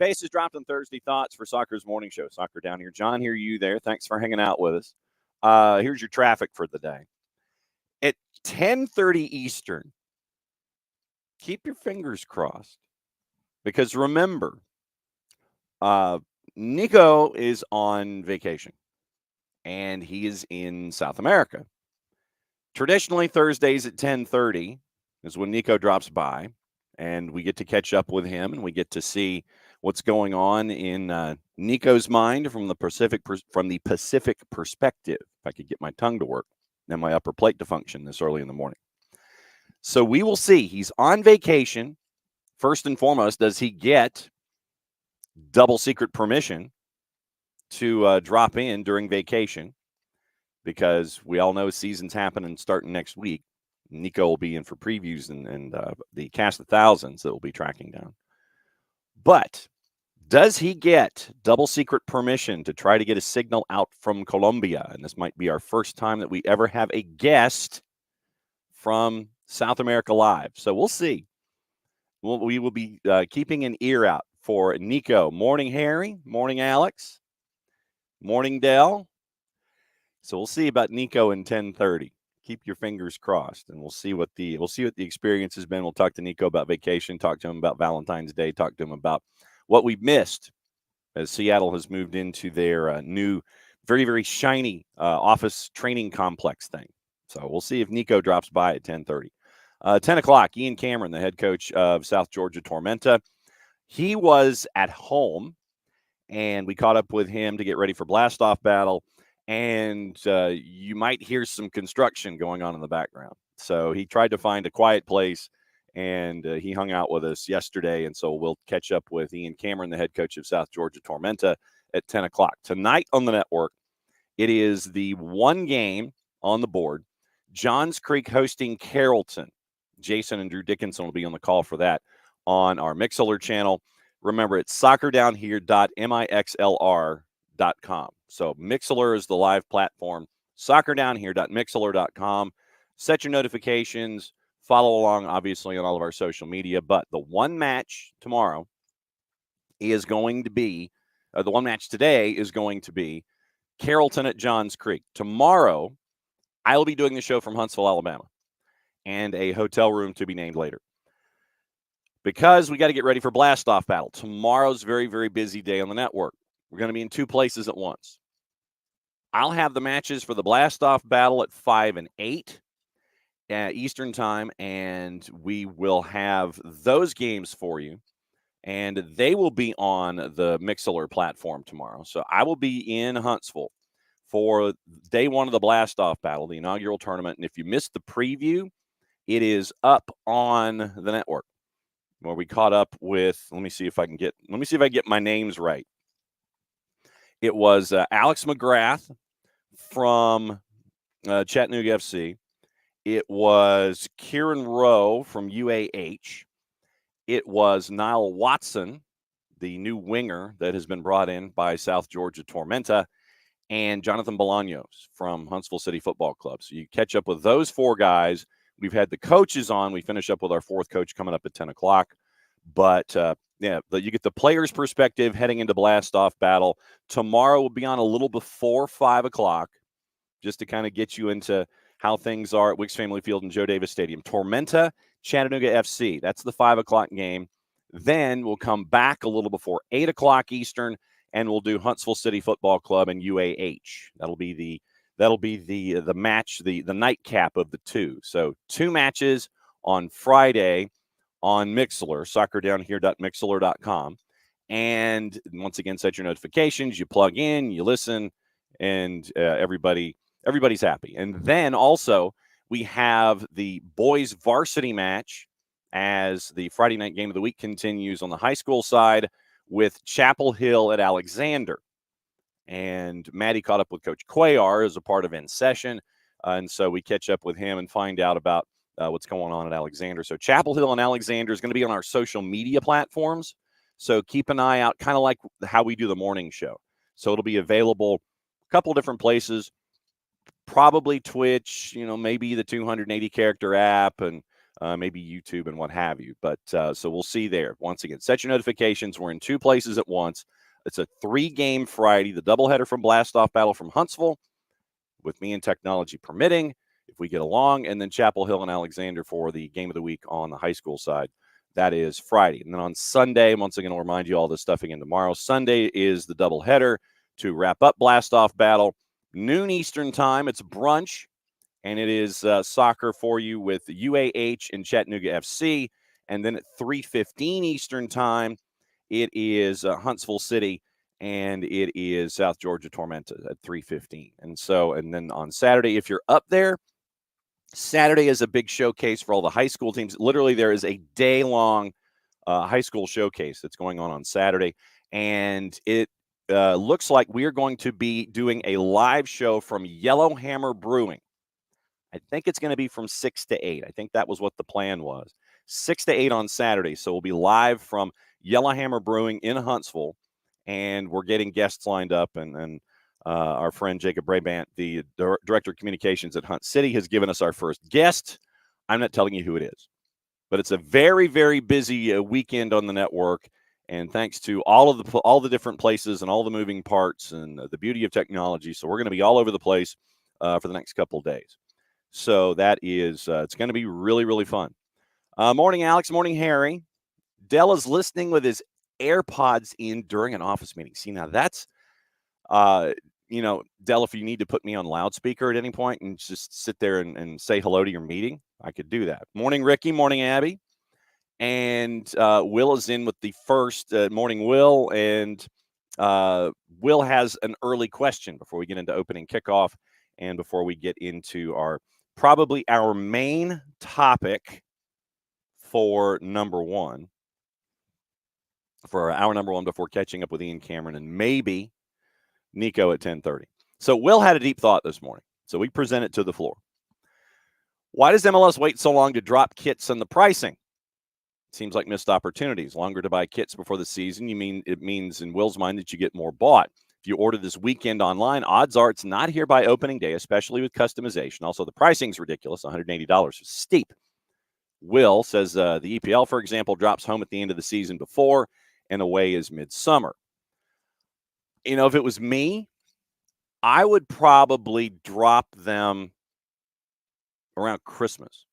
Bases dropped on Thursday. Thoughts for Soccer's morning show. Soccer down here. John here, you there. Thanks for hanging out with us. Here's your traffic for the day. At 10:30 Eastern, keep your fingers crossed. Because remember, Nico is on vacation, and he is in South America. Traditionally, Thursdays at 10:30 is when Nico drops by, and we get to catch up with him, and we get to see what's going on in Nico's mind from the Pacific perspective. If I could get my tongue to work and my upper plate to function this early in the morning. So we will see. He's on vacation. First and foremost, does he get double secret permission to drop in during vacation? Because we all know season's happening starting next week. Nico will be in for previews and the cast of thousands that will be tracking down. But does he get double secret permission to try to get a signal out from Colombia? And this might be our first time that we ever have a guest from South America Live. So we'll see. We will be keeping an ear out for Nico. Morning, Harry. Morning, Alex. Morning, Dell. So we'll see about Nico in 10:30. Keep your fingers crossed, and we'll see what the experience has been. We'll talk to Nico about vacation, talk to him about Valentine's Day, talk to him about what we've missed as Seattle has moved into their new, very, very shiny office training complex thing. So we'll see if Nico drops by at 10:30. 10 o'clock, Ian Cameron, the head coach of South Georgia Tormenta. He was at home, and we caught up with him to get ready for Blastoff Battle. And you might hear some construction going on in the background. So he tried to find a quiet place, and he hung out with us yesterday. And so we'll catch up with Ian Cameron, the head coach of South Georgia Tormenta, at 10 o'clock. Tonight on the network, it is the one game on the board. Johns Creek hosting Carrollton. Jason and Drew Dickinson will be on the call for that on our Mixlr channel. Remember, it's soccerdownhere.mixlr.com. So Mixlr is the live platform, soccerdownhere.mixlr.com. Set your notifications, follow along, obviously, on all of our social media. But the one match tomorrow is going to be, the one match today is going to be Carrollton at Johns Creek. Tomorrow, I will be doing the show from Huntsville, Alabama, and a hotel room to be named later. Because we got to get ready for Blastoff Battle. Tomorrow's a very, very busy day on the network. We're going to be in two places at once. I'll have the matches for the Blastoff Battle at 5 and 8 Eastern time, and we will have those games for you, and they will be on the Mixlr platform tomorrow. So I will be in Huntsville for day one of the Blastoff Battle, the inaugural tournament. And if you missed the preview, it is up on the network, where we caught up with, let me see if I get my names right. It was Alex McGrath from Chattanooga FC. It was Kieran Rowe from UAH. It was Niall Watson, the new winger that has been brought in by South Georgia Tormenta, and Jonathan Bolaños from Huntsville City Football Club. So you catch up with those four guys. We've had the coaches on. We finish up with our fourth coach coming up at 10 o'clock. But, you get the players' perspective heading into Blastoff Battle. Tomorrow will be on a little before 5 o'clock, just to kind of get you into how things are at Wicks Family Field and Joe Davis Stadium. Tormenta, Chattanooga FC. That's the 5 o'clock game. Then we'll come back a little before 8 o'clock Eastern, and we'll do Huntsville City Football Club and UAH. That'll be the match, the nightcap of the two. So 2 matches on Friday on Mixlr, soccerdownhere.mixlr.com. And once again, set your notifications. You plug in, you listen, and everybody's happy. And then also we have the boys varsity match as the Friday night game of the week continues on the high school side with Chapel Hill at Alexander. And Maddie caught up with Coach Cuellar as a part of In Session. And so we catch up with him and find out about what's going on at Alexander. So Chapel Hill and Alexander is going to be on our social media platforms. So keep an eye out, kind of like how we do the morning show. So it'll be available a couple different places, probably Twitch, maybe the 280 character app and maybe YouTube and what have you. But so we'll see there. Once again, set your notifications. We're in 2 places at once. It's a 3-game Friday, the doubleheader from Blastoff Battle from Huntsville, with me and technology permitting, if we get along, and then Chapel Hill and Alexander for the game of the week on the high school side. That is Friday. And then on Sunday, once again, I'll remind you all this stuff again tomorrow. Sunday is the doubleheader to wrap up Blastoff Battle. Noon Eastern time, it's brunch, and it is soccer for you with UAH and Chattanooga FC. And then at 3:15 Eastern time, it is Huntsville City, and it is South Georgia Tormenta at 3:15. And then on Saturday, if you're up there, Saturday is a big showcase for all the high school teams. Literally, there is a day-long high school showcase that's going on Saturday, and it looks like we are going to be doing a live show from Yellowhammer Brewing. I think it's going to be from 6 to 8. I think that was what the plan was. 6 to 8 on Saturday. So we'll be live from Yellowhammer Brewing in Huntsville, and we're getting guests lined up. And our friend Jacob Brabant, the Director of Communications at Hunt City, has given us our first guest. I'm not telling you who it is, but it's a very, very busy weekend on the network. And thanks to all the different places and all the moving parts and the beauty of technology. So we're going to be all over the place for the next couple of days. So that is, it's going to be really, really fun. Morning, Alex. Morning, Harry. Dell is listening with his AirPods in during an office meeting. See, now that's, Dell, if you need to put me on loudspeaker at any point and just sit there and say hello to your meeting, I could do that. Morning, Ricky. Morning, Abby. And Will is in with the first morning, Will. And Will has an early question before we get into opening kickoff and before we get into probably our main topic for number one, for our number one, before catching up with Ian Cameron and maybe Nico at 10:30. So Will had a deep thought this morning, so we present it to the floor. Why does MLS wait so long to drop kits on the pricing? Seems like missed opportunities. Longer to buy kits before the season. It means in Will's mind that you get more bought. If you order this weekend online, odds are it's not here by opening day, especially with customization. Also, the pricing's ridiculous, $180. Steep. Will says the EPL, for example, drops home at the end of the season before, and away is midsummer. If it was me, I would probably drop them around Christmas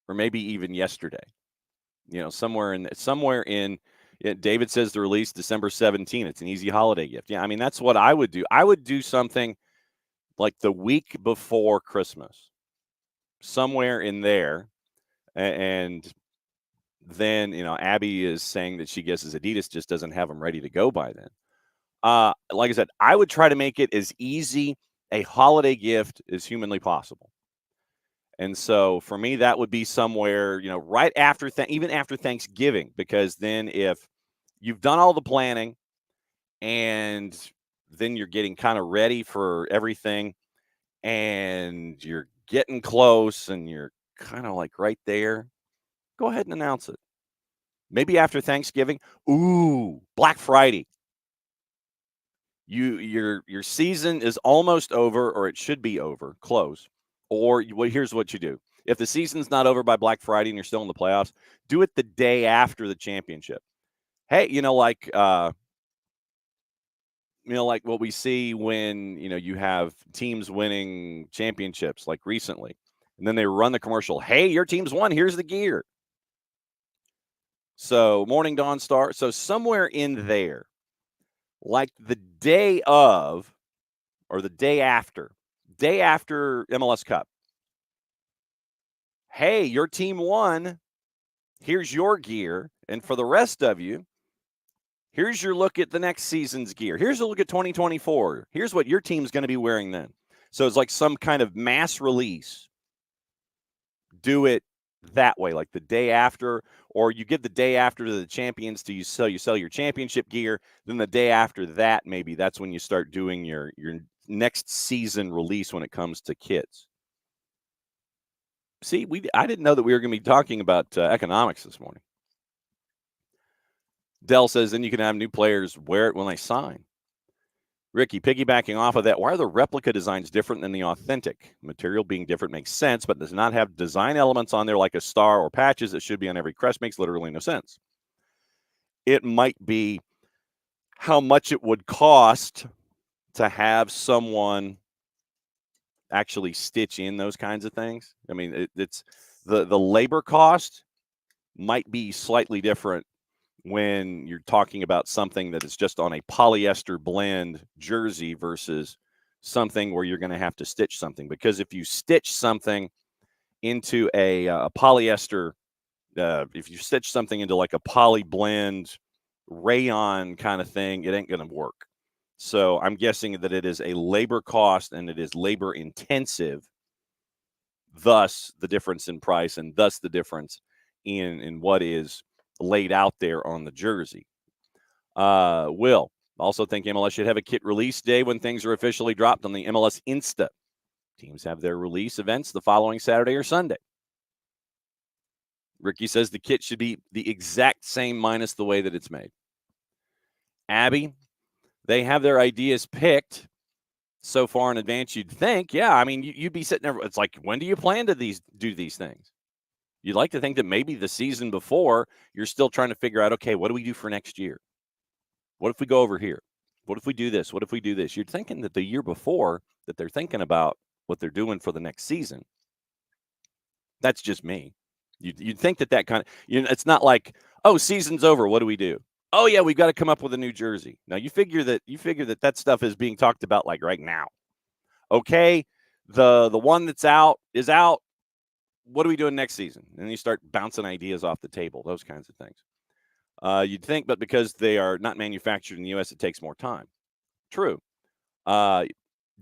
or maybe even yesterday. Somewhere in David says the release December 17th. It's an easy holiday gift. Yeah, I mean, that's what I would do. I would do something like the week before Christmas, somewhere in there. And then, Abby is saying that she guesses Adidas just doesn't have them ready to go by then. Like I said, I would try to make it as easy a holiday gift as humanly possible. And so for me, that would be somewhere, right after, even after Thanksgiving, because then if you've done all the planning and then you're getting kind of ready for everything and you're getting close and you're kind of like right there, go ahead and announce it. Maybe after Thanksgiving. Ooh, Black Friday. Your season is almost over, or it should be over, close. Or here's what you do. If the season's not over by Black Friday and you're still in the playoffs, do it the day after the championship. Hey, like what we see when, you have teams winning championships like recently, and then they run the commercial. Hey, your team's won. Here's the gear. So Morning Dawn Star. So somewhere in there, like the day of or the day after MLS Cup. Hey, your team won. Here's your gear. And for the rest of you, here's your look at the next season's gear. Here's a look at 2024. Here's what your team's going to be wearing then. So it's like some kind of mass release. Do it that way, like the day after, or you give the day after to the champions you sell your championship gear. Then the day after that, maybe that's when you start doing your next season release when it comes to kits. See, I didn't know that we were going to be talking about economics this morning. Dell says then you can have new players wear it when they sign. Ricky, piggybacking off of that, why are the replica designs different than the authentic? Material being different makes sense, but does not have design elements on there like a star or patches that should be on every crest makes literally no sense. It might be how much it would cost to have someone actually stitch in those kinds of things. I mean, it's the labor cost might be slightly different when you're talking about something that is just on a polyester blend jersey versus something where you're going to have to stitch something. Because if you stitch something into a polyester, if you stitch something into like a poly blend rayon kind of thing, it ain't going to work. So I'm guessing that it is a labor cost and it is labor intensive, thus the difference in price and thus the difference in what is laid out there on the jersey. Will also think MLS should have a kit release day when things are officially dropped on the MLS Insta. Teams have their release events the following Saturday or Sunday. Ricky says the kit should be the exact same minus the way that it's made. Abby, they have their ideas picked so far in advance, you'd think, yeah, I mean, you'd be sitting there. It's like, when do you plan to do these things? You'd like to think that maybe the season before, you're still trying to figure out, okay, what do we do for next year? What if we go over here? What if we do this? What if we do this? You're thinking that the year before that they're thinking about what they're doing for the next season. That's just me. You'd think that kind of, it's not like, oh, season's over. What do we do? Oh yeah, we've got to come up with a new jersey. Now you figure that stuff is being talked about like right now. Okay, the one that's out is out. What are we doing next season? And you start bouncing ideas off the table, those kinds of things. You'd think, but because they are not manufactured in the U.S., it takes more time. True.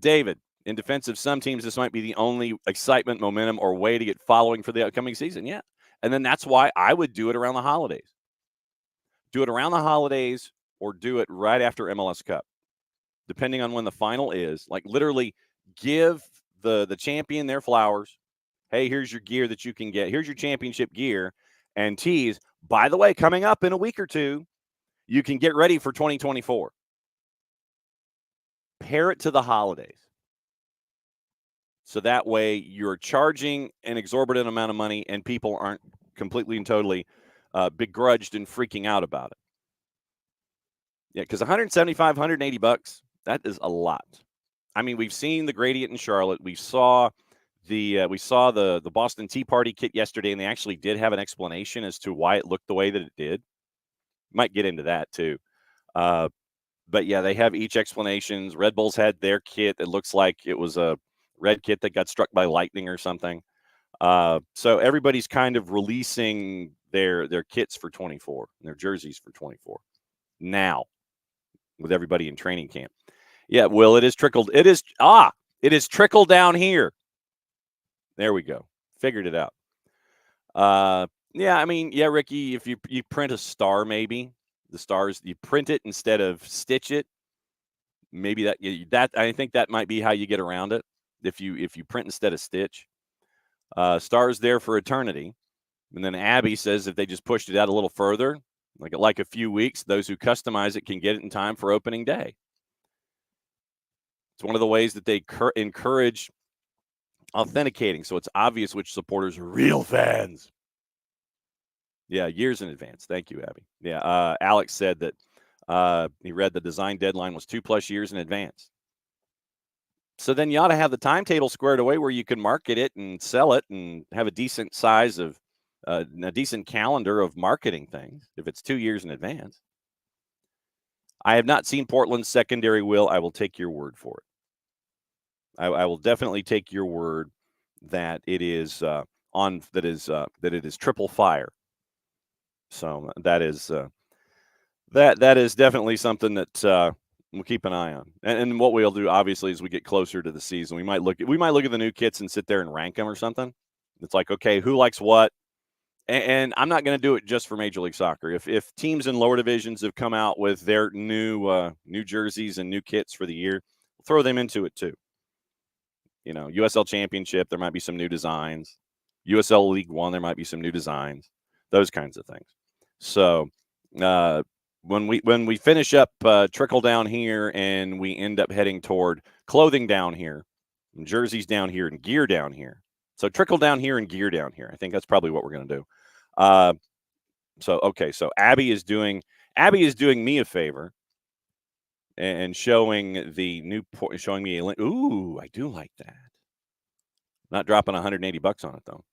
David, in defense of some teams, this might be the only excitement, momentum, or way to get following for the upcoming season. Yeah. And then that's why I would do it around the holidays. Do it around the holidays or do it right after MLS Cup, depending on when the final is. Like literally give the champion their flowers. Hey, here's your gear that you can get. Here's your championship gear. And tease, by the way, coming up in a week or two, you can get ready for 2024. Pair it to the holidays. So that way you're charging an exorbitant amount of money and people aren't completely and totally begrudged and freaking out about it. Yeah, because 175, 180 bucks, that is a lot. I mean, we've seen the gradient in Charlotte. We saw the Boston Tea Party kit yesterday, and they actually did have an explanation as to why it looked the way that it did. Might get into that too. But yeah, they have each explanations. Red Bulls had their kit. It looks like it was a red kit that got struck by lightning or something. So everybody's kind of releasing their kits for 24, and their jerseys for 24 now with everybody in training camp. Yeah, Will, it is trickled. It is trickled down here. There we go. Figured it out. Yeah, I mean, yeah, Ricky, if you print a star, maybe the stars, you print it instead of stitch it. Maybe that I think that might be how you get around it. If you print instead of stitch, stars there for eternity. And then Abby says if they just pushed it out a little further, like a few weeks, those who customize it can get it in time for opening day. It's one of the ways that they encourage authenticating, so it's obvious which supporters are real fans. Yeah, years in advance. Thank you, Abby. Yeah, Alex said that he read the design deadline was 2+ years in advance. So then you ought to have the timetable squared away where you can market it and sell it and have a decent size of a decent calendar of marketing things if it's 2 years in advance. I have not seen Portland's secondary, Will. I will take your word for it. I will definitely take your word that it is that it is triple fire. So that is that is definitely something that we'll keep an eye on. And what we'll do, obviously, as we get closer to the season, we might look at the new kits and sit there and rank them or something. It's like, okay, who likes what? And I'm not going to do it just for Major League Soccer. If teams in lower divisions have come out with their new jerseys and new kits for the year, we'll throw them into it too. USL Championship, there might be some new designs. USL League One, there might be some new designs. Those kinds of things. So when we finish up trickle down here and we end up heading toward clothing down here, and jerseys down here, and gear down here. So trickle down here and gear down here. I think that's probably what we're going to do. So Abby is doing me a favor and showing the new showing me a link. Ooh, I do like that. Not dropping $180 on it though.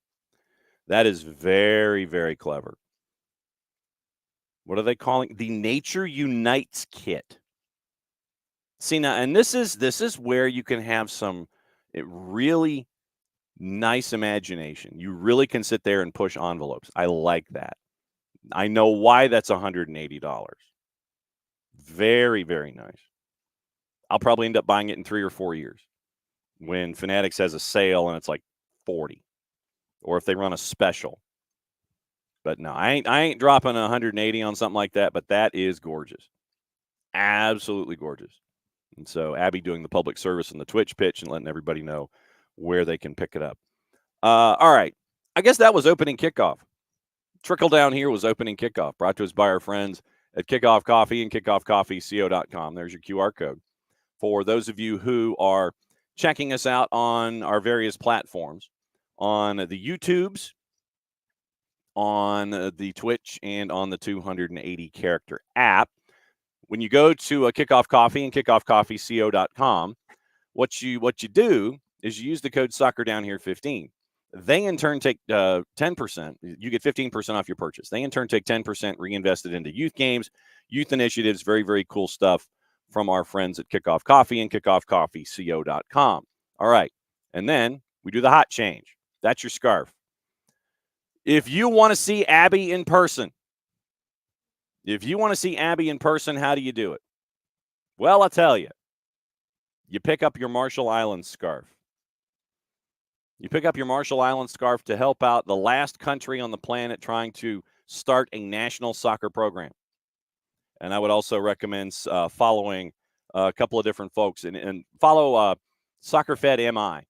That is very, very clever. What are they calling the Nature Unites kit? See now, and this is where you can have some really nice imagination. You really can sit there and push envelopes. I like that. I know why that's $180. Very, very nice. I'll probably end up buying it in 3 or 4 years when Fanatics has a sale and it's like 40, or if they run a special. But no, I ain't dropping 180 on something like that. But that is gorgeous, absolutely gorgeous. And so Abby doing the public service and the Twitch pitch and letting everybody know where they can pick it up. All right, I guess that was opening kickoff. Trickle down here was opening kickoff, brought to us by our friends at Kickoff Coffee and kickoffcoffeeco.com. There's your QR code for those of you who are checking us out on our various platforms, on the YouTubes, on the Twitch, and on the 280 character app. When you go to Kickoff Coffee and kickoffcoffeeco.com, what you do is you use the code Soccer Down Here 15. They in turn take 10%. You get 15% off your purchase. They in turn take 10% reinvested into youth games, youth initiatives, very, very cool stuff from our friends at Kickoff Coffee and kickoffcoffeeco.com. All right. And then we do the hot change. That's your scarf. If you want to see Abby in person, how do you do it? Well, I'll tell you. You pick up your Marshall Islands scarf. You pick up your Marshall Islands scarf to help out the last country on the planet trying to start a national soccer program. And I would also recommend following a couple of different folks and follow Soccer Fed MI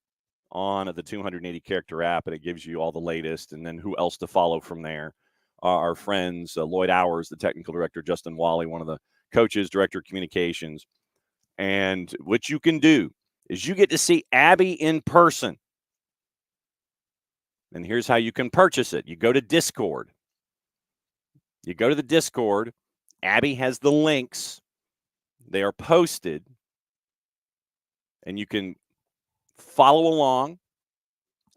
on the 280 character app, and it gives you all the latest. And then who else to follow from there? Our friends, Lloyd Hours, the technical director, Justin Wally, one of the coaches, director of communications. And what you can do is you get to see Abby in person. And here's how you can purchase it. You go to Discord. You go to the Discord. Abby has the links. They are posted. And you can follow along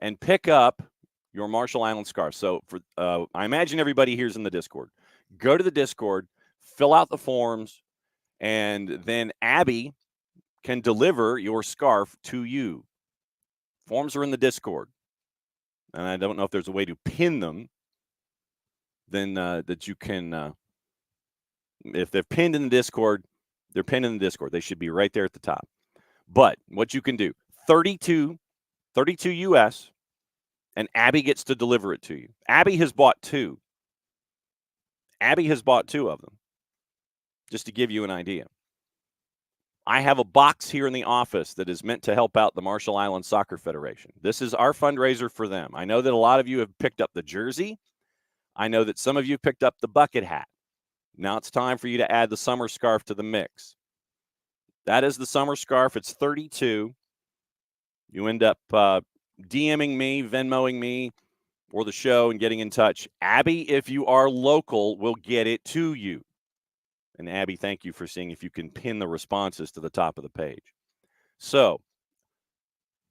and pick up your Marshall Islands scarf. So I imagine everybody here's in the Discord. Go to the Discord, fill out the forms, and then Abby can deliver your scarf to you. Forms are in the Discord. And I don't know if there's a way to pin them, then that you can, if they're pinned in the Discord, they're pinned in the Discord. They should be right there at the top. But what you can do, 32 US, and Abby gets to deliver it to you. Abby has bought two. Abby has bought two of them, just to give you an idea. I have a box here in the office that is meant to help out the Marshall Islands Soccer Federation. This is our fundraiser for them. I know that a lot of you have picked up the jersey. I know that some of you picked up the bucket hat. Now it's time for you to add the summer scarf to the mix. That is the summer scarf. It's 32. You end up DMing me, Venmoing me, or the show and getting in touch. Abby, if you are local, will get it to you. And Abby, thank you for seeing if you can pin the responses to the top of the page. So,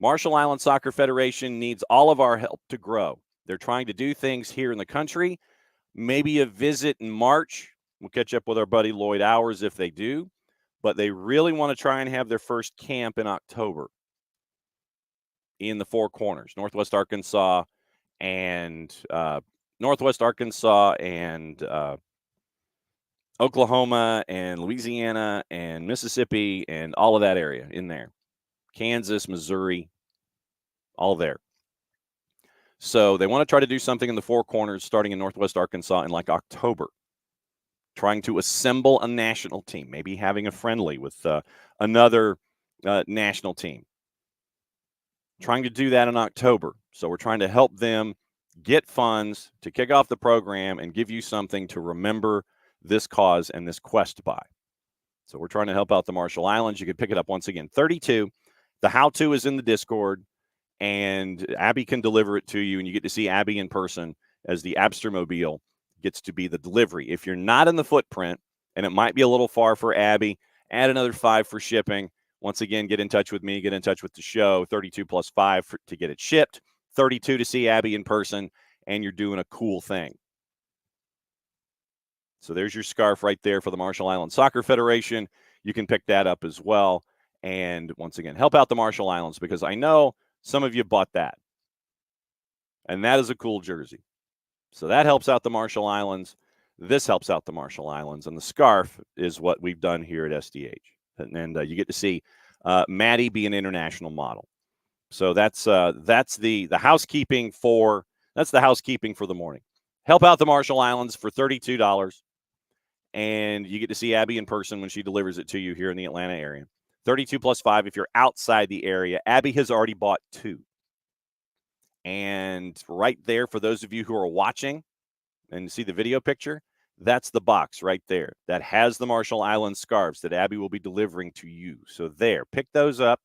Marshall Islands Soccer Federation needs all of our help to grow. They're trying to do things here in the country. Maybe a visit in March. We'll catch up with our buddy Lloyd Hours if they do. But they really want to try and have their first camp in October in the Four Corners, Northwest Arkansas and Oklahoma and Louisiana and Mississippi and all of that area in there. Kansas, Missouri, all there. So they want to try to do something in the Four Corners starting in Northwest Arkansas in like October, trying to assemble a national team, maybe having a friendly with another national team. Trying to do that in October. So we're trying to help them get funds to kick off the program and give you something to remember this cause and this quest by. So we're trying to help out the Marshall Islands. You can pick it up once again, 32. The how-to is in the Discord, and Abby can deliver it to you, and you get to see Abby in person as the Abstermobile gets to be the delivery. If you're not in the footprint, and it might be a little far for Abby, add another $5 for shipping. Once again, get in touch with me, get in touch with the show, 32 plus 5 to get it shipped, 32 to see Abby in person, and you're doing a cool thing. So there's your scarf right there for the Marshall Islands Soccer Federation. You can pick that up as well. And once again, help out the Marshall Islands, because I know some of you bought that. And that is a cool jersey. So that helps out the Marshall Islands. This helps out the Marshall Islands. And the scarf is what we've done here at SDH. And you get to see Maddie be an international model. So that's the housekeeping for the morning. Help out the Marshall Islands for $32. And you get to see Abby in person when she delivers it to you here in the Atlanta area. 32 plus 5 if you're outside the area. Abby has already bought 2. And right there, for those of you who are watching and see the video picture, that's the box right there that has the Marshall Islands scarves that Abby will be delivering to you. So there, pick those up.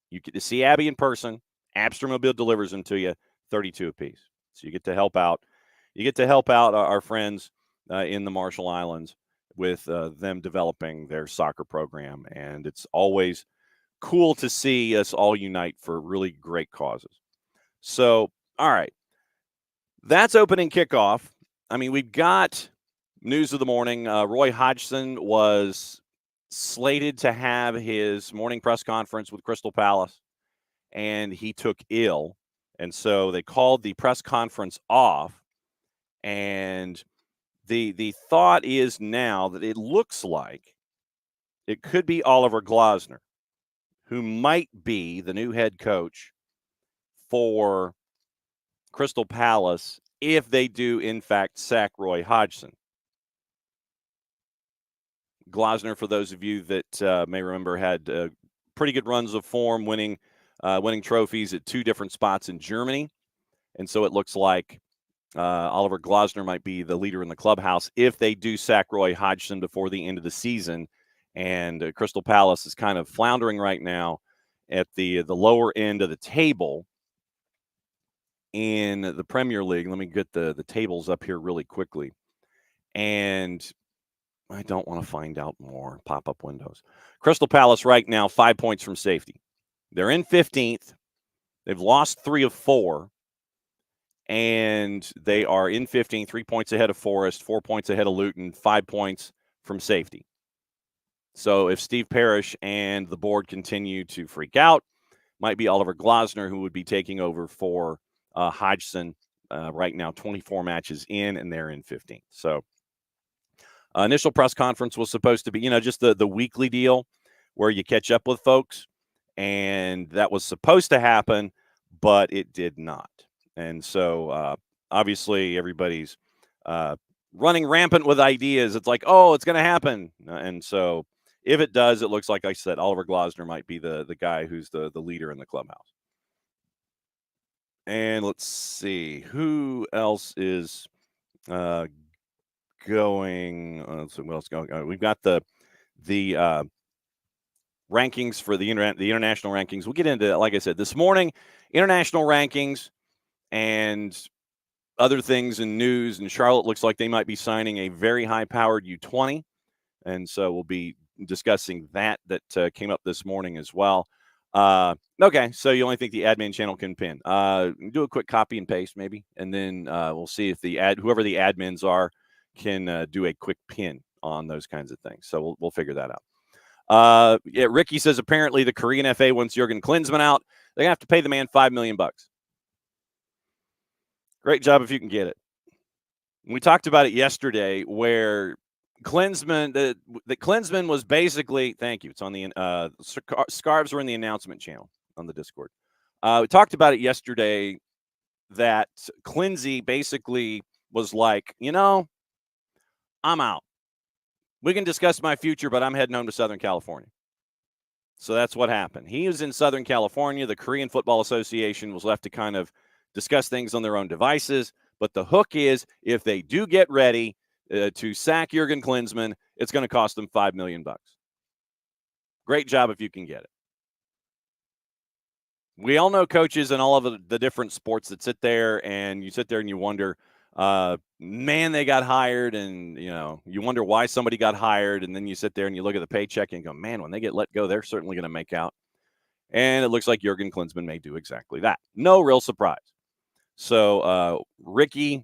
You get to see Abby in person. Abstermobile delivers them to you, 32 apiece. So you get to help out. You get to help out our friends in the Marshall Islands with them developing their soccer program. And it's always cool to see us all unite for really great causes. So, all right. That's opening kickoff. I mean, we've got news of the morning. Roy Hodgson was slated to have his morning press conference with Crystal Palace, and he took ill. And so they called the press conference off. And the thought is now that it looks like it could be Oliver Glasner, who might be the new head coach for Crystal Palace if they do, in fact, sack Roy Hodgson. Glasner, for those of you that may remember, had pretty good runs of form, winning trophies at 2 different spots in Germany. And so it looks like Oliver Glasner might be the leader in the clubhouse if they do sack Roy Hodgson before the end of the season. And Crystal Palace is kind of floundering right now at the lower end of the table in the Premier League. Let me get the tables up here really quickly. And I don't want to find out more pop-up windows. Crystal Palace right now, 5 points from safety. They're in 15th. They've lost 3 of 4. And they are in 15, 3 points ahead of Forest, 4 points ahead of Luton, 5 points from safety. So if Steve Parrish and the board continue to freak out, might be Oliver Glasner who would be taking over for Hodgson right now, 24 matches in, and they're in 15. So initial press conference was supposed to be, just the weekly deal where you catch up with folks. And that was supposed to happen, but it did not. And so, obviously, everybody's running rampant with ideas. It's like, oh, it's going to happen. And so, if it does, it looks like I said, Oliver Glasner might be the guy who's the leader in the clubhouse. And let's see. Who else is going? Let's see what else going. We've got the rankings for the international rankings. We'll get into, like I said, this morning, international rankings. And other things in news, and Charlotte looks like they might be signing a very high-powered U20, and so we'll be discussing that came up this morning as well. Okay, so you only think the admin channel can pin. Do a quick copy and paste maybe, and then we'll see if whoever the admins are can do a quick pin on those kinds of things. So we'll figure that out. Yeah, Ricky says apparently the Korean FA wants Jurgen Klinsmann out. They're gonna have to pay the man $5 million. Great job if you can get it. We talked about it yesterday where Klinsmann, the Klinsmann was basically, thank you. It's on the scarves are in the announcement channel on the Discord. We talked about it yesterday that Klinsy basically was like, I'm out. We can discuss my future, but I'm heading home to Southern California. So that's what happened. He was in Southern California. The Korean Football Association was left to kind of discuss things on their own devices. But the hook is, if they do get ready, to sack Jurgen Klinsmann, it's going to cost them $5 million. Great job if you can get it. We all know coaches in all of the different sports that sit there and you wonder, man, they got hired, and you wonder why somebody got hired, and then you sit there and you look at the paycheck and go, man, when they get let go, they're certainly going to make out. And it looks like Jurgen Klinsmann may do exactly that. No real surprise. So Ricky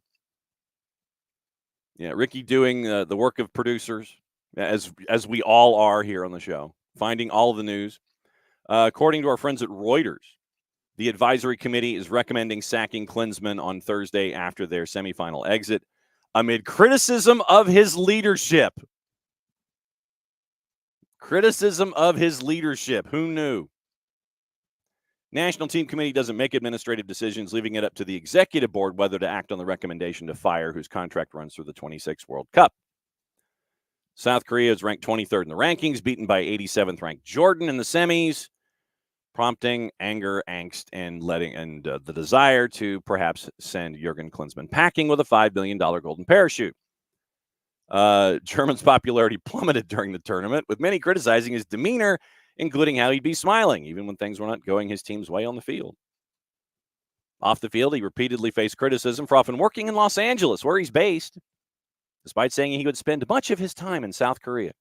doing the work of producers, as we all are here on the show, finding all of the news. According to our friends at Reuters, the advisory committee is recommending sacking Klinsmann on Thursday after their semifinal exit amid criticism of his leadership. Criticism of his leadership. Who knew? National Team Committee doesn't make administrative decisions, leaving it up to the executive board whether to act on the recommendation to fire whose contract runs through the 26th World Cup. South Korea is ranked 23rd in the rankings, beaten by 87th ranked Jordan in the semis, prompting anger, angst, and the desire to perhaps send Jurgen Klinsmann packing with a $5 billion golden parachute. German's popularity plummeted during the tournament, with many criticizing his demeanor, including how he'd be smiling, even when things were not going his team's way on the field. Off the field, he repeatedly faced criticism for often working in Los Angeles, where he's based, despite saying he would spend much of his time in South Korea.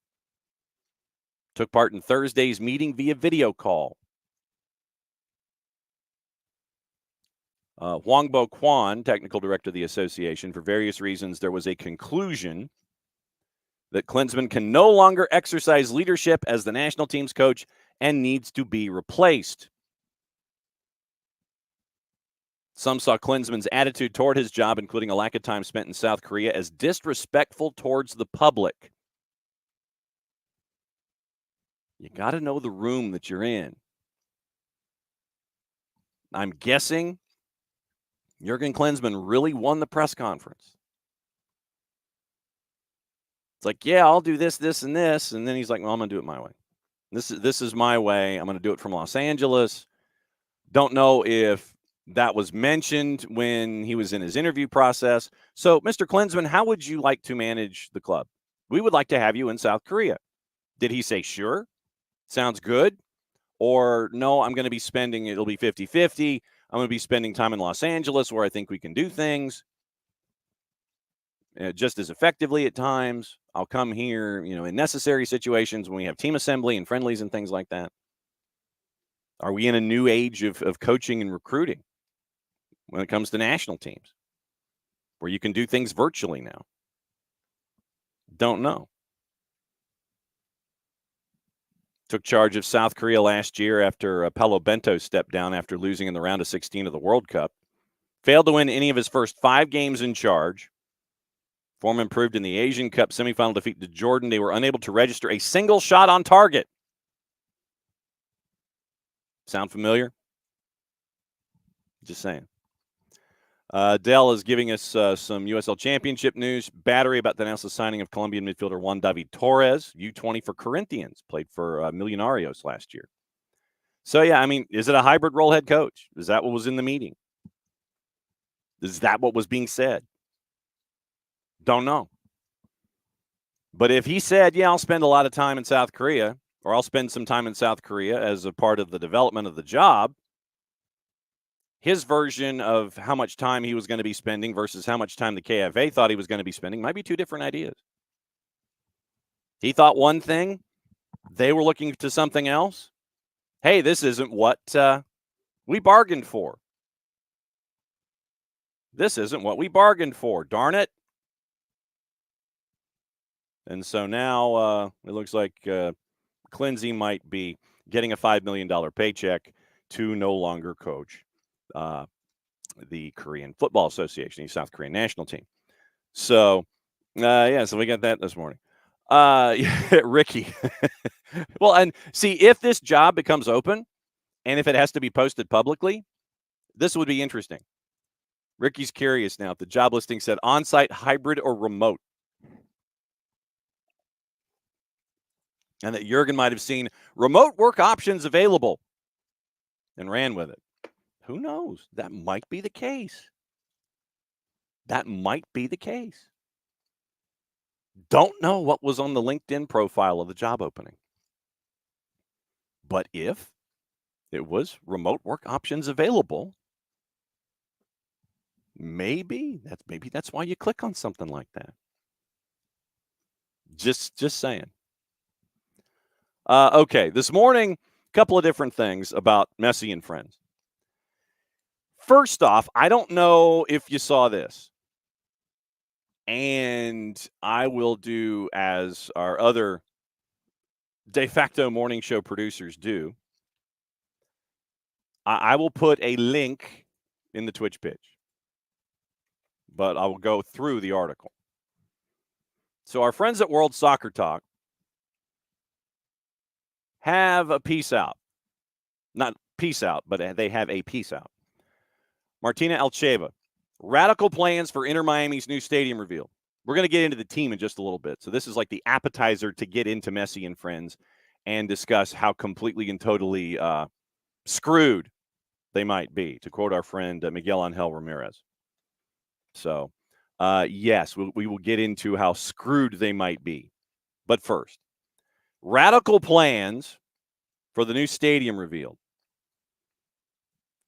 Took part in Thursday's meeting via video call. Hwang Bo-Kwan, technical director of the association, for various reasons, there was a conclusion that Klinsmann can no longer exercise leadership as the national team's coach and needs to be replaced. Some saw Klinsmann's attitude toward his job, including a lack of time spent in South Korea, as disrespectful towards the public. You got to know the room that you're in. I'm guessing Jurgen Klinsmann really won the press conference. It's like, yeah, I'll do this, this, and this. And then he's like, well, I'm going to do it my way. This is my way. I'm going to do it from Los Angeles. Don't know if that was mentioned when he was in his interview process. So, Mr. Klinsmann, how would you like to manage the club? We would like to have you in South Korea. Did he say, sure, sounds good? Or, no, I'm going to be spending, it'll be 50-50. I'm going to be spending time in Los Angeles where I think we can do things just as effectively at times. I'll come here, in necessary situations when we have team assembly and friendlies and things like that. Are we in a new age of coaching and recruiting when it comes to national teams where you can do things virtually now? Don't know. Took charge of South Korea last year after Paulo Bento stepped down after losing in the round of 16 of the World Cup. Failed to win any of his first 5 games in charge. Form improved in the Asian Cup semifinal defeat to Jordan. They were unable to register a single shot on target. Sound familiar? Just saying. Dell is giving us some USL Championship news. Battery about to announce the signing of Colombian midfielder Juan David Torres, U20 for Corinthians, played for Millonarios last year. So, yeah, I mean, is it a hybrid role head coach? Is that what was in the meeting? Is that what was being said? Don't know. But if he said, yeah, I'll spend a lot of time in South Korea, or I'll spend some time in South Korea as a part of the development of the job, his version of how much time he was going to be spending versus how much time the KFA thought he was going to be spending might be 2 different ideas. He thought one thing. They were looking to something else. Hey, this isn't what we bargained for. This isn't what we bargained for. Darn it. And so now it looks like Klinsmann might be getting a $5 million paycheck to no longer coach the Korean Football Association, the South Korean national team. So, so we got that this morning. Ricky. Well, and see, if this job becomes open and if it has to be posted publicly, this would be interesting. Ricky's curious now if the job listing said on-site, hybrid, or remote. And that Jurgen might have seen remote work options available and ran with it. Who knows? That might be the case. That might be the case. Don't know what was on the LinkedIn profile of the job opening. But if it was remote work options available, maybe that's why you click on something like that. Just saying. Okay, this morning, a couple of different things about Messi and friends. First off, I don't know if you saw this, and I will do as our other de facto morning show producers do. I will put a link in the Twitch pitch, but I will go through the article. So our friends at World Soccer Talk have a piece out. Not peace out, but they have a piece out. Martina Alcheva, radical plans for Inter Miami's new stadium reveal. We're going to get into the team in just a little bit. So this is like the appetizer to get into Messi and friends and discuss how completely and totally screwed they might be, to quote our friend Miguel Angel Ramirez. So, yes, we will get into how screwed they might be. But first, radical plans for the new stadium revealed.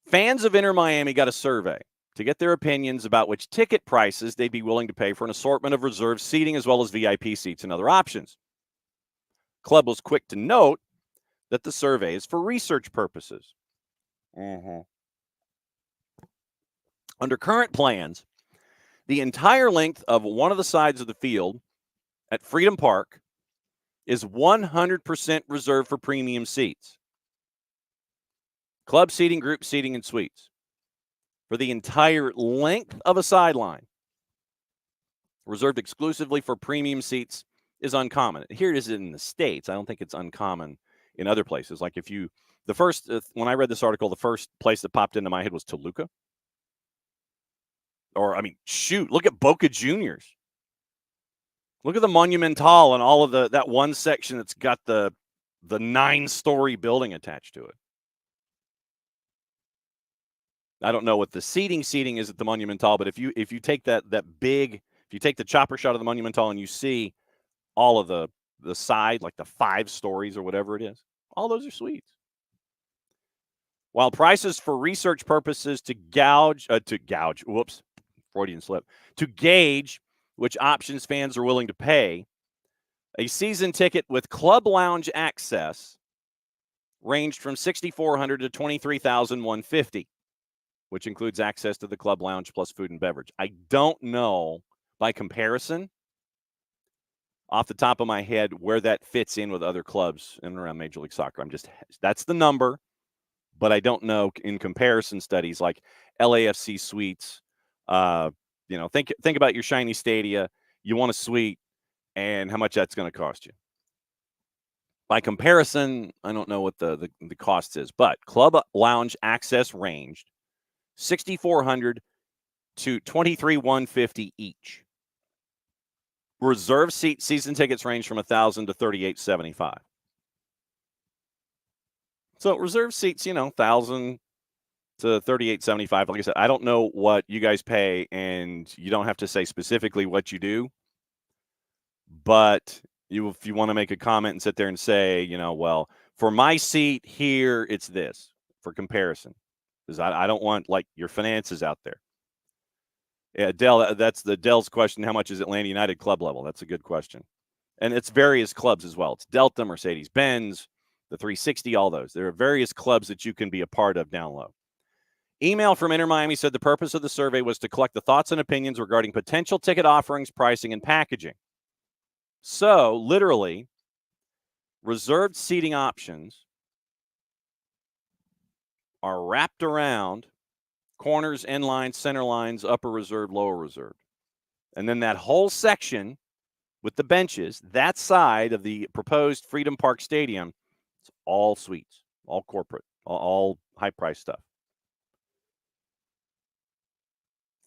Fans of Inter Miami got a survey to get their opinions about which ticket prices they'd be willing to pay for an assortment of reserved seating as well as VIP seats and other options. Club was quick to note that the survey is for research purposes. Under current plans, the entire length of one of the sides of the field at Freedom Park is 100% reserved for premium seats. Club seating, group seating, and suites. For the entire length of a sideline, reserved exclusively for premium seats, is uncommon. Here it is in the States. I don't think it's uncommon in other places. Like when I read this article, the first place that popped into my head was Toluca. Or, look at Boca Juniors. Look at the Monumental and all of that one section that's got the 9-story building attached to it. I don't know what the seating is at the Monumental, but if you take if you take the chopper shot of the Monumental and you see all of the side, like the 5 stories or whatever it is, all those are suites. While prices for research purposes to gauge which options fans are willing to pay, a season ticket with club lounge access ranged from $6,400 to $23,150, which includes access to the club lounge plus food and beverage. I don't know, by comparison, off the top of my head, where that fits in with other clubs in and around Major League Soccer. That's the number, but I don't know in comparison studies like LAFC suites. Think about your shiny stadia. You want a suite, and how much that's going to cost you. By comparison, I don't know what the cost is, but club lounge access ranged $6,400 to $23,150 each. Reserve seat season tickets range from $1,000 to $3,875. So reserve seats, $1,000 to $3,875. Like I said, I don't know what you guys pay, and you don't have to say specifically what you do. But if you want to make a comment and sit there and say, well, for my seat here, it's this for comparison, because I don't want like your finances out there. Yeah, Dell, that's Dell's question. How much is Atlanta United club level? That's a good question. And it's various clubs as well. It's Delta, Mercedes-Benz, the 360, all those. There are various clubs that you can be a part of down low. Email from Inter Miami said the purpose of the survey was to collect the thoughts and opinions regarding potential ticket offerings, pricing, and packaging. So, literally, reserved seating options are wrapped around corners, end lines, center lines, upper reserved, lower reserved. And then that whole section with the benches, that side of the proposed Freedom Park Stadium, it's all suites, all corporate, all high-priced stuff.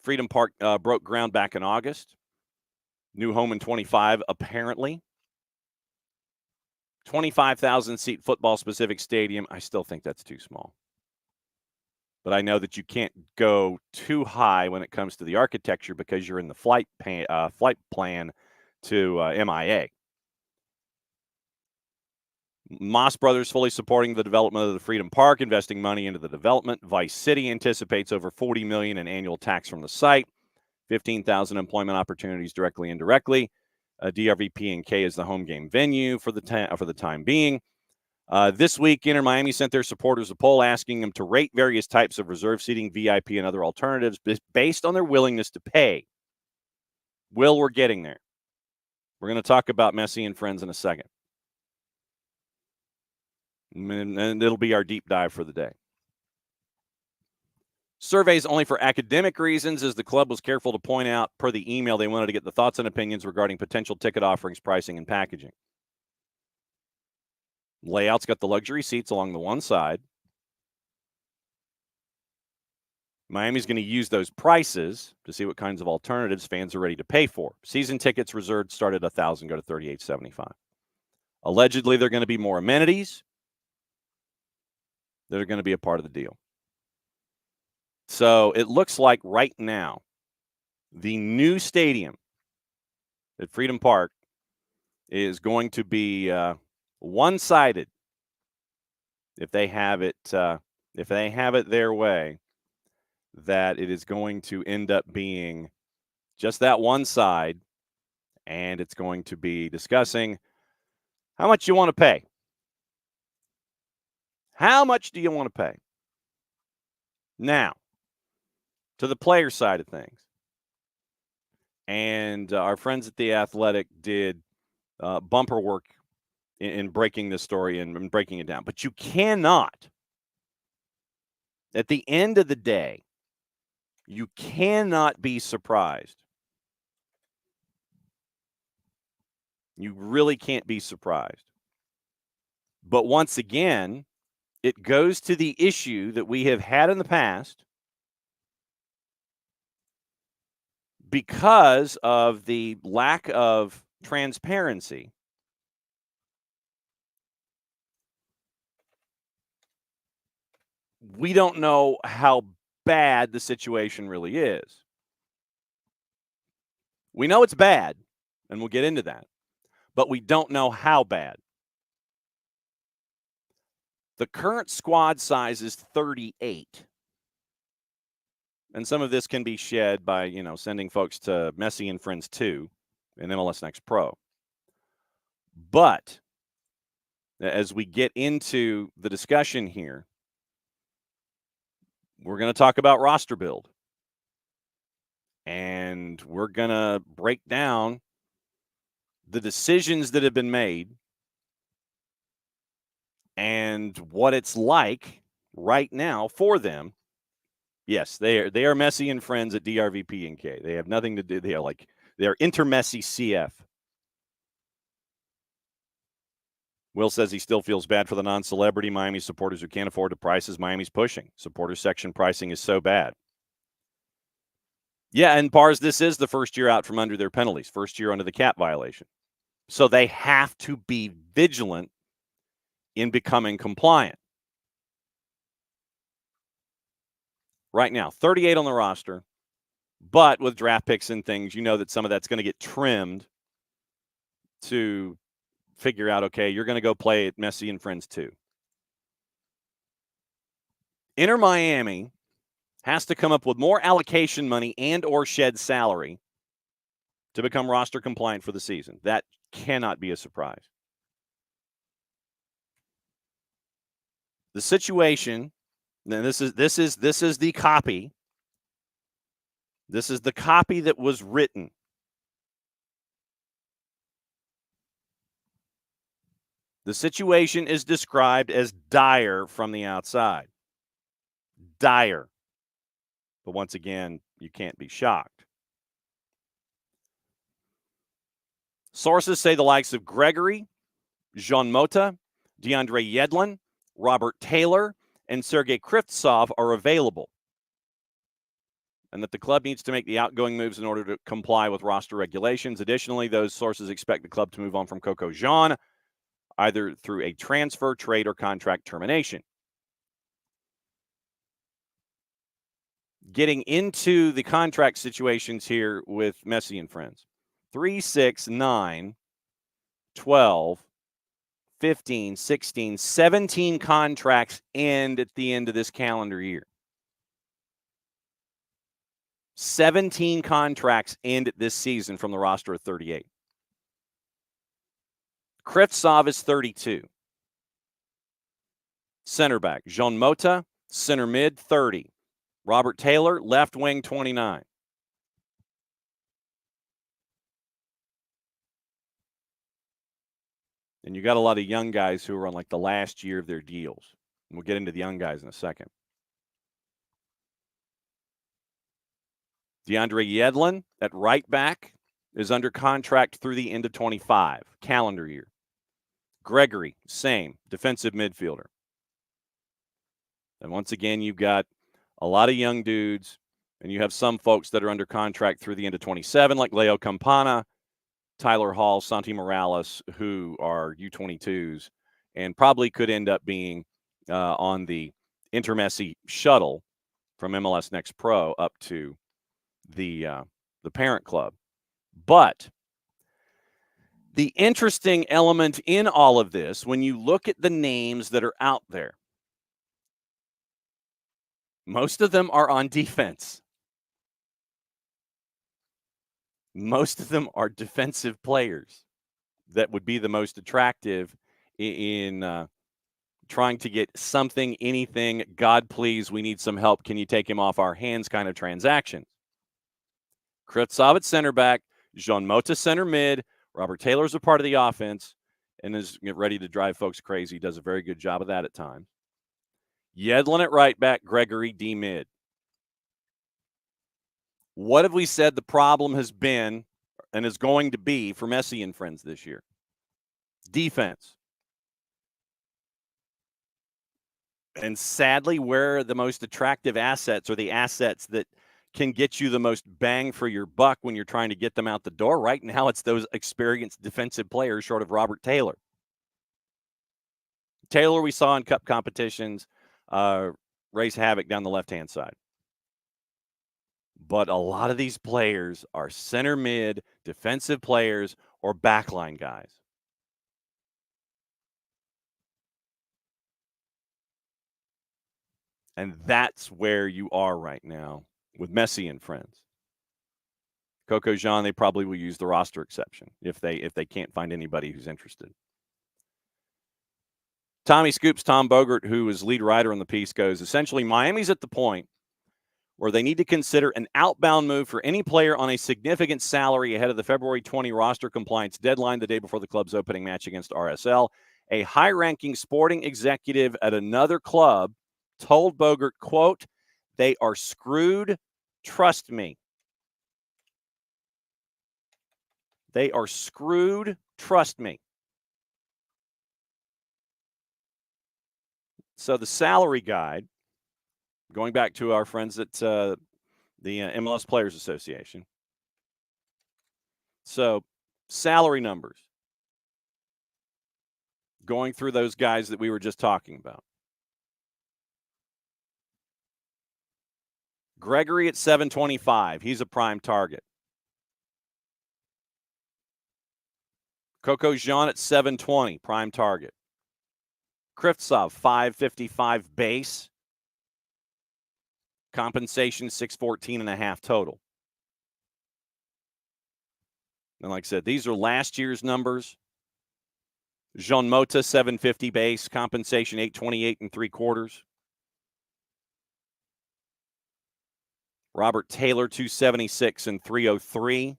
Freedom Park broke ground back in August. New home in 25, apparently. 25,000-seat football-specific stadium. I still think that's too small. But I know that you can't go too high when it comes to the architecture because you're in the flight plan MIA. Moss Brothers fully supporting the development of the Freedom Park, investing money into the development. Vice City anticipates over $40 million in annual tax from the site, 15,000 employment opportunities directly and indirectly. DRVP&K is the home game venue for the time being. This week, Inter Miami sent their supporters a poll asking them to rate various types of reserve seating, VIP, and other alternatives based on their willingness to pay. Will, we're getting there. We're going to talk about Messi and friends in a second. And it'll be our deep dive for the day. Surveys only for academic reasons, as the club was careful to point out per the email they wanted to get the thoughts and opinions regarding potential ticket offerings, pricing, and packaging. Layout's got the luxury seats along the one side. Miami's going to use those prices to see what kinds of alternatives fans are ready to pay for. Season tickets reserved start at $1,000, go to $3,875. Allegedly, there are going to be more amenities that are going to be a part of the deal. So it looks like right now, the new stadium at Freedom Park is going to be one-sided if they have it their way, that it is going to end up being just that one side, and it's going to be discussing how much you want to pay. How much do you want to pay? Now, to the player side of things. And our friends at The Athletic did bumper work in breaking this story and breaking it down. But you cannot, at the end of the day, you cannot be surprised. You really can't be surprised. But once again, it goes to the issue that we have had in the past because of the lack of transparency. We don't know how bad the situation really is. We know it's bad, and we'll get into that, but we don't know how bad. The current squad size is 38. And some of this can be shed by, sending folks to Messi and Friends 2 in MLS Next Pro. But as we get into the discussion here, we're going to talk about roster build. And we're going to break down the decisions that have been made and what it's like right now for them. Yes, they are Messi and friends at DRVP&K. They have nothing to do. They're inter-Messi CF. Will says he still feels bad for the non-celebrity Miami supporters who can't afford the prices Miami's pushing. Supporter section pricing is so bad. Yeah, and Pars, this is the first year out from under their penalties, first year under the cap violation. So they have to be vigilant in becoming compliant. Right now, 38 on the roster, but with draft picks and things, that some of that's going to get trimmed to figure out, okay, you're going to go play at Messi and Friends 2. Inter Miami has to come up with more allocation money and or shed salary to become roster compliant for the season. That cannot be a surprise. The situation, and this is the copy. This is the copy that was written. The situation is described as dire from the outside. Dire. But once again, you can't be shocked. Sources say the likes of Gregory, Jean Mota, DeAndre Yedlin, Robert Taylor, and Sergei Krivtsov are available, and that the club needs to make the outgoing moves in order to comply with roster regulations. Additionally, those sources expect the club to move on from Coco Jean, either through a transfer, trade, or contract termination. Getting into the contract situations here with Messi and friends. 3, 6, 9, 12, 15, 16, 17 contracts end at the end of this calendar year. 17 contracts end at this season from the roster of 38. Krivtsov is 32. Center back, Jean Mota, center mid, 30. Robert Taylor, left wing, 29. And you got a lot of young guys who are on like the last year of their deals. And we'll get into the young guys in a second. DeAndre Yedlin at right back is under contract through the end of 25, calendar year. Gregory, same, defensive midfielder. And once again, you've got a lot of young dudes, and you have some folks that are under contract through the end of 27, like Leo Campana, Tyler Hall, Santi Morales, who are U22s and probably could end up being on the Inter Messi shuttle from MLS Next Pro up to the parent club. But the interesting element in all of this, when you look at the names that are out there, most of them are on defense. Most of them are defensive players that would be the most attractive in trying to get something, anything, God, please, we need some help. Can you take him off our hands kind of transactions? Krivtsov at center back, Jean Mota center mid, Robert Taylor's a part of the offense and is ready to drive folks crazy. He does a very good job of that at times. Yedlin at right back, Gregory D mid. What have we said the problem has been and is going to be for Messi and friends this year? Defense. And sadly, where the most attractive assets are the assets that can get you the most bang for your buck when you're trying to get them out the door. Right now, it's those experienced defensive players short of Robert Taylor. Taylor, we saw in cup competitions, raise havoc down the left-hand side. But a lot of these players are center mid, defensive players, or backline guys. And that's where you are right now with Messi and friends. Coco Jean, they probably will use the roster exception if they can't find anybody who's interested. Tommy Scoops, Tom Bogert, who is lead writer on the piece, goes, essentially, Miami's at the point where they need to consider an outbound move for any player on a significant salary ahead of the February 20 roster compliance deadline, the day before the club's opening match against RSL. A high-ranking sporting executive at another club told Bogert, quote, they are screwed, trust me. They are screwed, trust me. So the salary guide, going back to our friends at the MLS Players Association. So salary numbers, going through those guys that we were just talking about. Gregory at 725. He's a prime target. Coco Jean at 720, prime target. Krivtsov, 555 base. Compensation, 614.5 total. And like I said, these are last year's numbers. Jean Mota, 750 base. Compensation, 828 and 3/4. Robert Taylor, 276 and 303.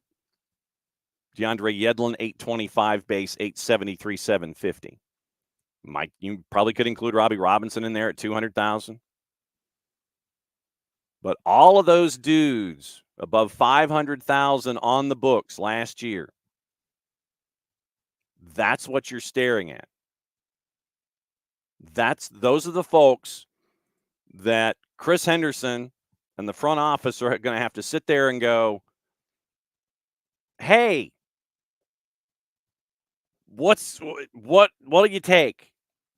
DeAndre Yedlin, 825 base, 873, 750. Mike, you probably could include Robbie Robinson in there at 200,000. But all of those dudes above 500,000 on the books last year, that's what you're staring at. Those are the folks that Chris Henderson and the front office are going to have to sit there and go, hey, what do you take?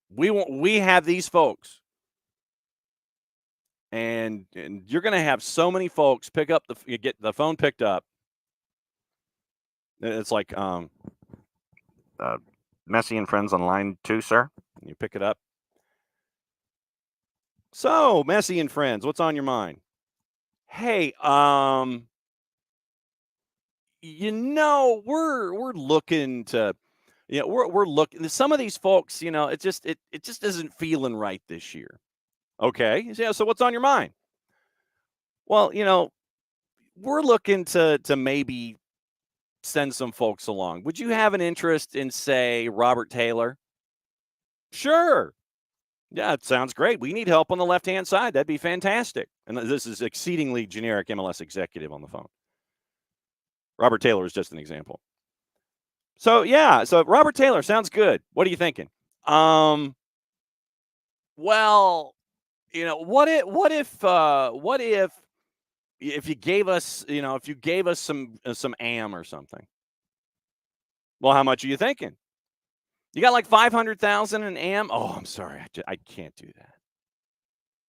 We have these folks. And you're going to have so many folks get the phone picked up It's like Messi and friends on line 2, sir. And you pick it up. So, Messi and friends, what's on your mind? Hey, we're looking to, we're looking. Some of these folks, it just isn't feeling right this year. Okay, yeah. So what's on your mind? Well, we're looking to maybe send some folks along. Would you have an interest in, say, Robert Taylor? Sure. Yeah, it sounds great. We need help on the left-hand side. That'd be fantastic. And this is exceedingly generic MLS executive on the phone. Robert Taylor is just an example. So Robert Taylor sounds good. What are you thinking? Well, what if you gave us, some AM or something? Well, how much are you thinking? You got like 500,000 in AM? Oh, I'm sorry. I can't do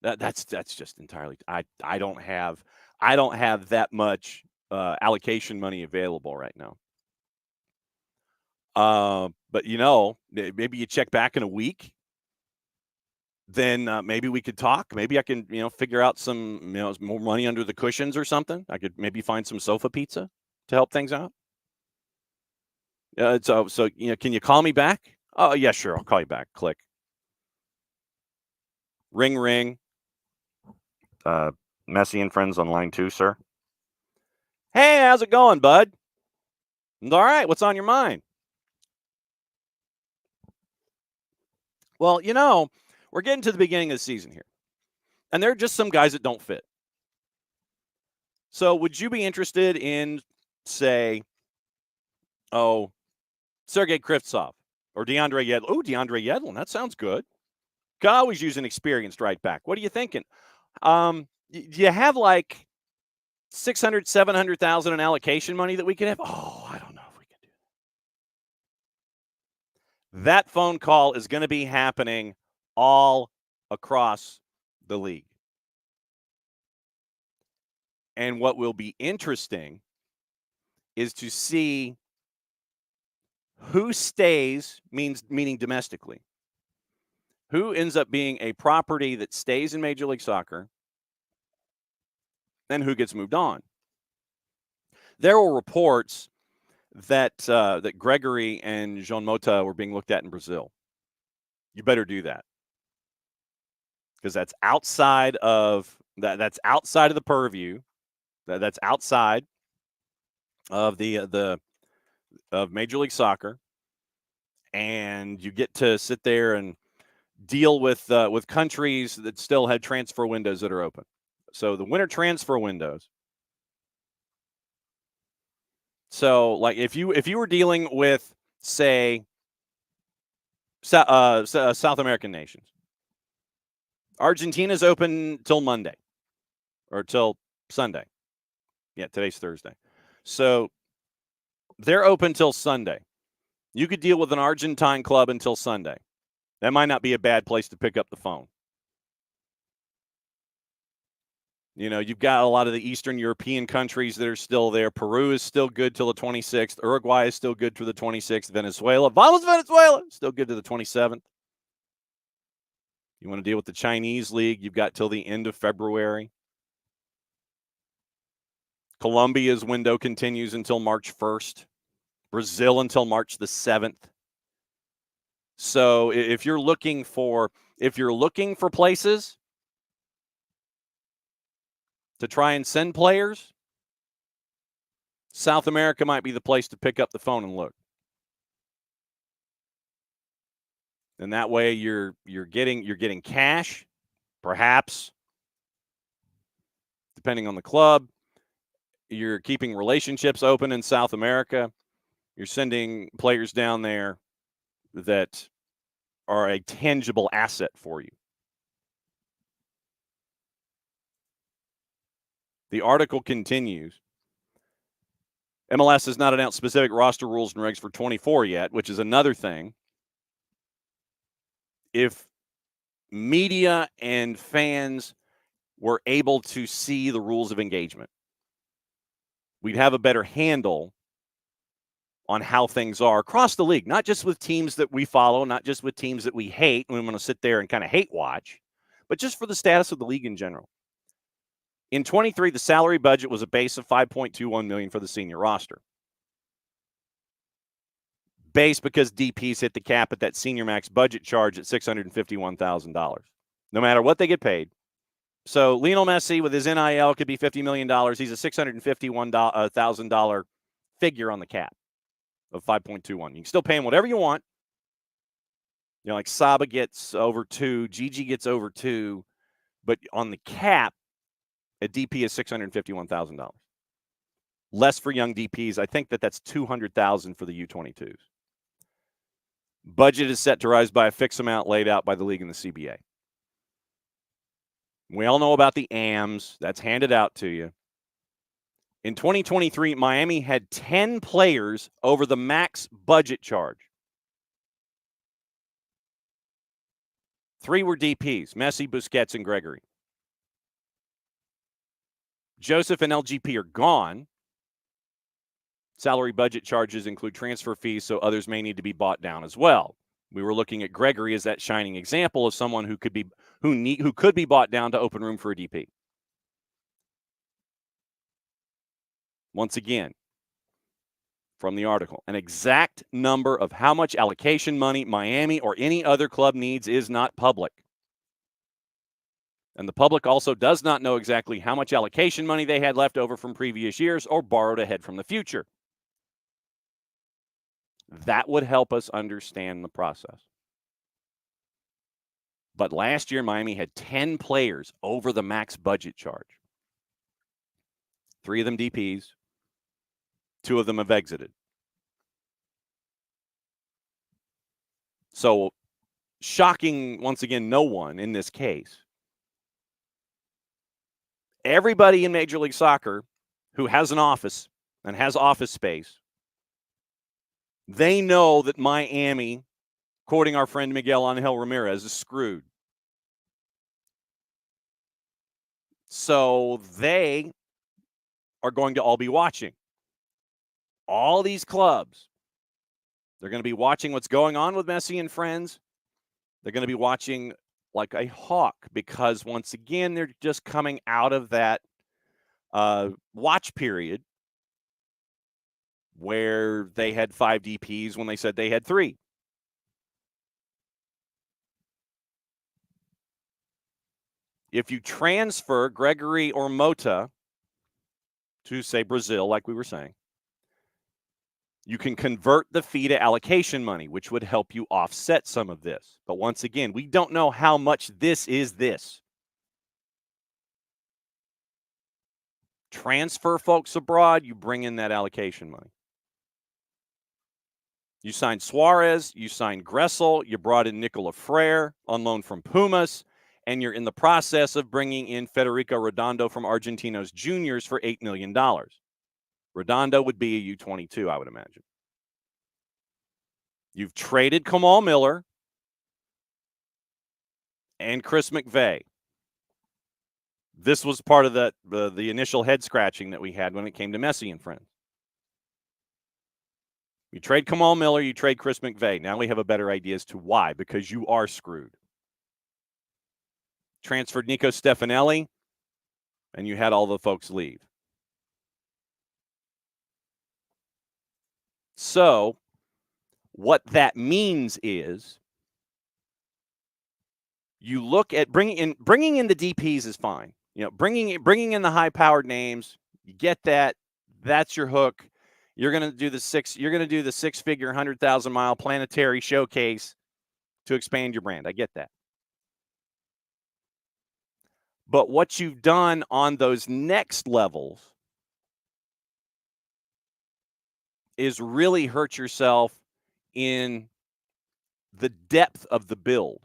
that. That's just entirely. I don't have that much allocation money available right now. But maybe you check back in a week. Then maybe we could talk. Maybe I can, figure out some, more money under the cushions or something. I could maybe find some sofa pizza to help things out. So can you call me back? Oh yeah, sure. I'll call you back. Click. Ring ring. Messi and friends on line 2, sir. Hey, how's it going, bud? All right. What's on your mind? Well, we're getting to the beginning of the season here, and there are just some guys that don't fit. So, would you be interested in, say, Sergei Krivtsov or DeAndre Yedlin? Oh, DeAndre Yedlin. That sounds good. Could always use an experienced right back. What are you thinking? Do you have like 600, 700,000 in allocation money that we could have? Oh, I don't know if we can do that. That phone call is going to be happening all across the league. And what will be interesting is to see who stays, meaning domestically, who ends up being a property that stays in Major League Soccer, and who gets moved on. There were reports that that Gregory and Jean Mota were being looked at in Brazil. You better do that because that's outside of that. That's outside of the purview. That's outside of the of Major League Soccer, and you get to sit there and deal with countries that still had transfer windows that are open. So the winter transfer windows. So like if you were dealing with, say, South American nations, Argentina's open till Monday or till Sunday. Yeah, today's Thursday. So they're open till Sunday. You could deal with an Argentine club until Sunday. That might not be a bad place to pick up the phone. You've got a lot of the Eastern European countries that are still there. Peru is still good till the 26th. Uruguay is still good to the 26th. Vamos Venezuela, still good to the 27th. You want to deal with the Chinese league, you've got till the end of February. Colombia's window continues until March 1st. Brazil until March the 7th. So if you're looking for places to try and send players, South America might be the place to pick up the phone and look. And that way you're getting cash, perhaps, depending on the club. You're keeping relationships open in South America. You're sending players down there that are a tangible asset for you. The article continues. MLS has not announced specific roster rules and regs for 24 yet, which is another thing. If media and fans were able to see the rules of engagement, we'd have a better handle on how things are across the league, not just with teams that we follow, not just with teams that we hate, and we want to sit there and kind of hate watch, but just for the status of the league in general. In 23, the salary budget was a base of $5.21 million for the senior roster. Base because DPs hit the cap at that senior max budget charge at $651,000. No matter what they get paid. So Lionel Messi with his NIL could be $50 million. He's a $651,000 figure on the cap of 5.21. You can still pay him whatever you want. You know, like Saba gets over 2, Gigi gets over 2, but on the cap, a DP is $651,000. Less for young DPs. I think that's $200,000 for the U22s. Budget is set to rise by a fixed amount laid out by the league and the CBA. We all know about the AMs. That's handed out to you. In 2023, Miami had 10 players over the max budget charge. 3 were DPs, Messi, Busquets, and Gregory. Joseph and LGP are gone. Salary budget charges include transfer fees, so others may need to be bought down as well. We were looking at Gregory as that shining example of someone who could be bought down to open room for a DP. Once again, from the article, an exact number of how much allocation money Miami or any other club needs is not public. And the public also does not know exactly how much allocation money they had left over from previous years or borrowed ahead from the future. That would help us understand the process. But last year, Miami had 10 players over the max budget charge. 3 of them DPs. 2 of them have exited. So, shocking, once again, no one in this case. Everybody in Major League Soccer who has an office and has office space, they know that Miami, quoting our friend Miguel Angel Ramirez, is screwed. So they are going to all be watching. All these clubs, they're going to be watching what's going on with Messi and friends. They're going to be watching like a hawk because, once again, they're just coming out of that watch period where they had 5 DPs when they said they had 3. If you transfer Gregory or Mota to, say, Brazil, like we were saying, you can convert the fee to allocation money, which would help you offset some of this. But once again, we don't know how much this is this. Transfer folks abroad, you bring in that allocation money. You signed Suarez, you signed Gressel, you brought in Nicola Frere on loan from Pumas, and you're in the process of bringing in Federico Redondo from Argentinos Juniors for $8 million. Redondo would be a U22, I would imagine. You've traded Kamal Miller and Chris McVeigh. This was part of the initial head scratching that we had when it came to Messi and friends. You trade Kamal Miller, you trade Chris McVeigh. Now we have a better idea as to why, because you are screwed. Transferred Nico Stefanelli, and you had all the folks leave. So what that means is you look at bringing in the DPs is fine. You know, bringing in the high-powered names, you get that. That's your hook. You're going to do the 6-figure 100,000-mile planetary showcase to expand your brand. I get that. But what you've done on those next levels is really hurt yourself in the depth of the build.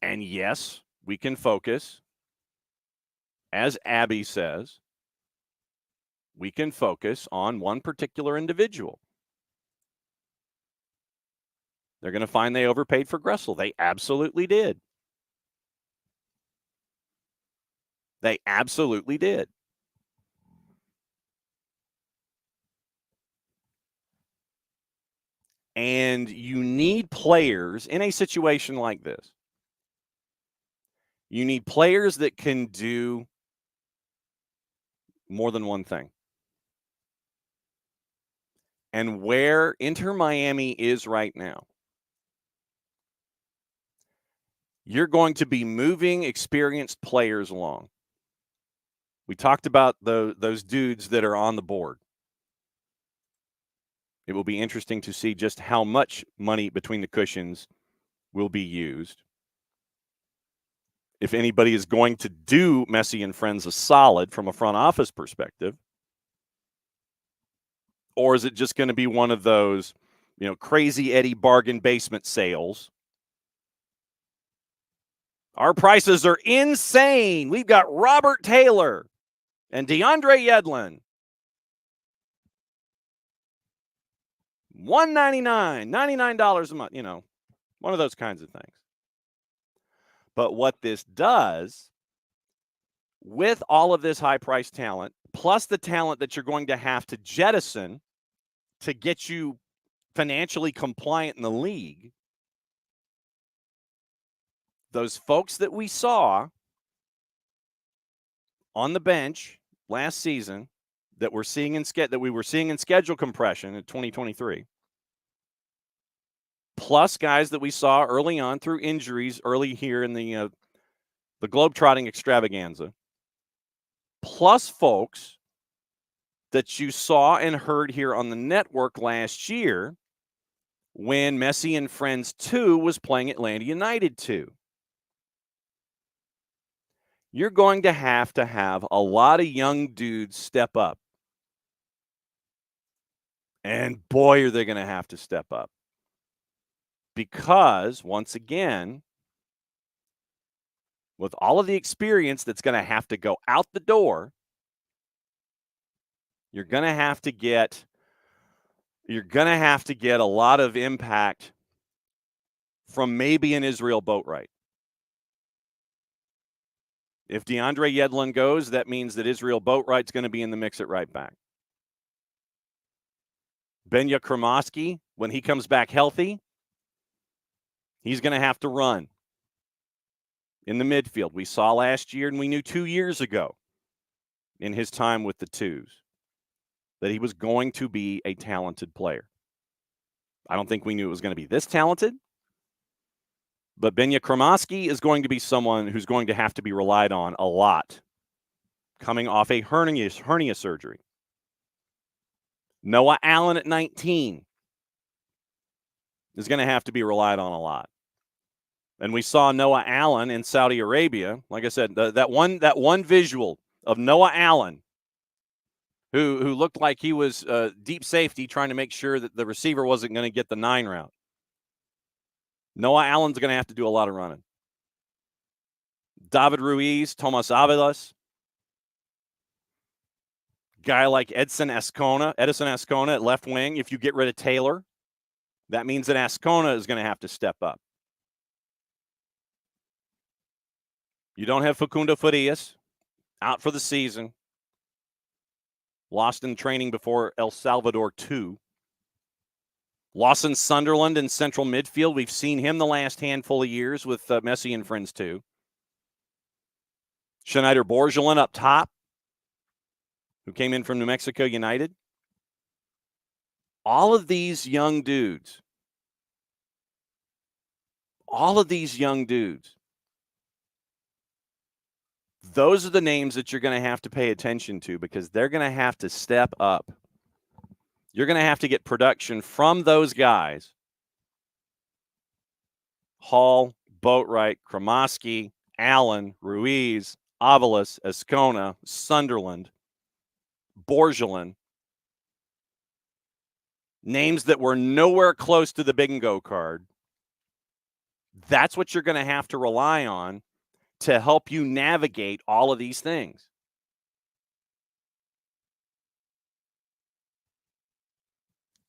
And yes, we can focus, as Abby says, we can focus on one particular individual. They're going to find they overpaid for Gressel. They absolutely did. They absolutely did. And you need players in a situation like this. You need players that can do more than one thing. And where Inter Miami is right now, you're going to be moving experienced players along. We talked about those dudes that are on the board. It will be interesting to see just how much money between the cushions will be used. If anybody is going to do Messi and friends a solid from a front office perspective, or is it just going to be one of those, crazy Eddie bargain basement sales? Our prices are insane. We've got Robert Taylor and DeAndre Yedlin. $199, $99 a month, one of those kinds of things. But what this does, with all of this high-priced talent, plus the talent that you're going to have to jettison to get you financially compliant in the league, those folks that we saw on the bench last season that we were seeing in schedule compression in 2023, plus guys that we saw early on through injuries early here in the globetrotting extravaganza, plus folks that you saw and heard here on the network last year when Messi and Friends 2 was playing Atlanta United 2. You're going to have a lot of young dudes step up. And boy, are they going to have to step up. Because, once again, with all of the experience that's going to have to go out the door, you're going to have to get a lot of impact from maybe an Israel Boatwright. If DeAndre Yedlin goes, that means that Israel Boatwright's going to be in the mix at right back. Benya Kremoski, when he comes back healthy, he's going to have to run in the midfield. We saw last year and we knew 2 years ago in his time with the Twos that he was going to be a talented player. I don't think we knew it was going to be this talented, but Benya Kremoski is going to be someone who's going to have to be relied on a lot coming off a hernia surgery. Noah Allen at 19 is going to have to be relied on a lot. And we saw Noah Allen in Saudi Arabia. Like I said, that one visual of Noah Allen, who looked like he was deep safety trying to make sure that the receiver wasn't going to get the 9 route. Noah Allen's going to have to do a lot of running. David Ruiz, Tomas Avilas, guy like Edson Ascona at left wing. If you get rid of Taylor, that means that Ascona is going to have to step up. You don't have Facundo Farias, out for the season. Lost in training before El Salvador 2. Lawson Sunderland in central midfield. We've seen him the last handful of years with Messi and Friends 2. Schneider Borgelin up top, who came in from New Mexico United. All of these young dudes, those are the names that you're going to have to pay attention to because they're going to have to step up. You're going to have to get production from those guys. Hall, Boatwright, Kremoski, Allen, Ruiz, Avalos, Ascona, Sunderland, Borgelin. Names that were nowhere close to the bingo card. That's what you're going to have to rely on to help you navigate all of these things.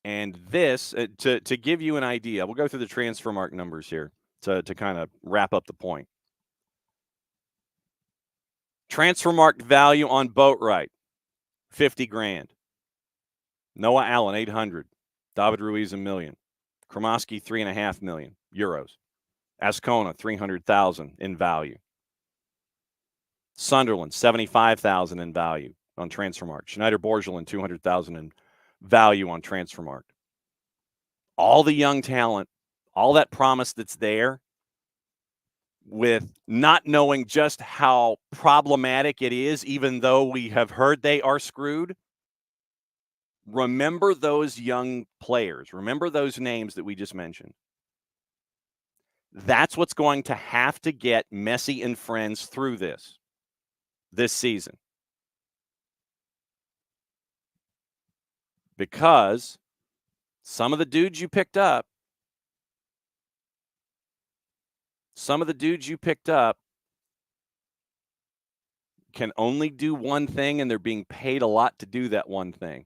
And this, to give you an idea, we'll go through the transfer mark numbers here to kind of wrap up the point. Transfer mark value on Boatwright, $50,000. Noah Allen, $800,000. David Ruiz, $1 million. Kromoski, €3.5 million. Ascona, $300,000 in value. Sunderland, $75,000 in value on Transfermarkt. Schneider Borgelin, $200,000 in value on Transfermarkt. All the young talent, all that promise that's there, with not knowing just how problematic it is, even though we have heard they are screwed. Remember those young players. Remember those names that we just mentioned. That's what's going to have to get Messi and friends through this season. Because some of the dudes you picked up can only do one thing, and they're being paid a lot to do that one thing.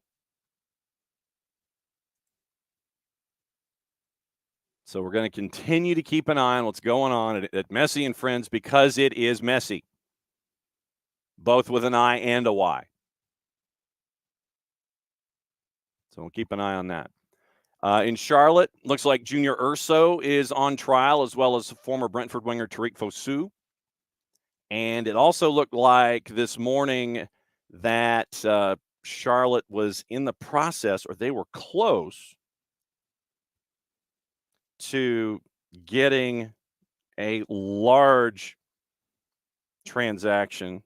So we're going to continue to keep an eye on what's going on at Messi and Friends, because it is Messi, both with an I and a Y. So we'll keep an eye on that. In Charlotte, looks like Junior Urso is on trial, as well as former Brentford winger Tariq Fosu. And it also looked like this morning that Charlotte was in the process, or they were close to getting a large transaction.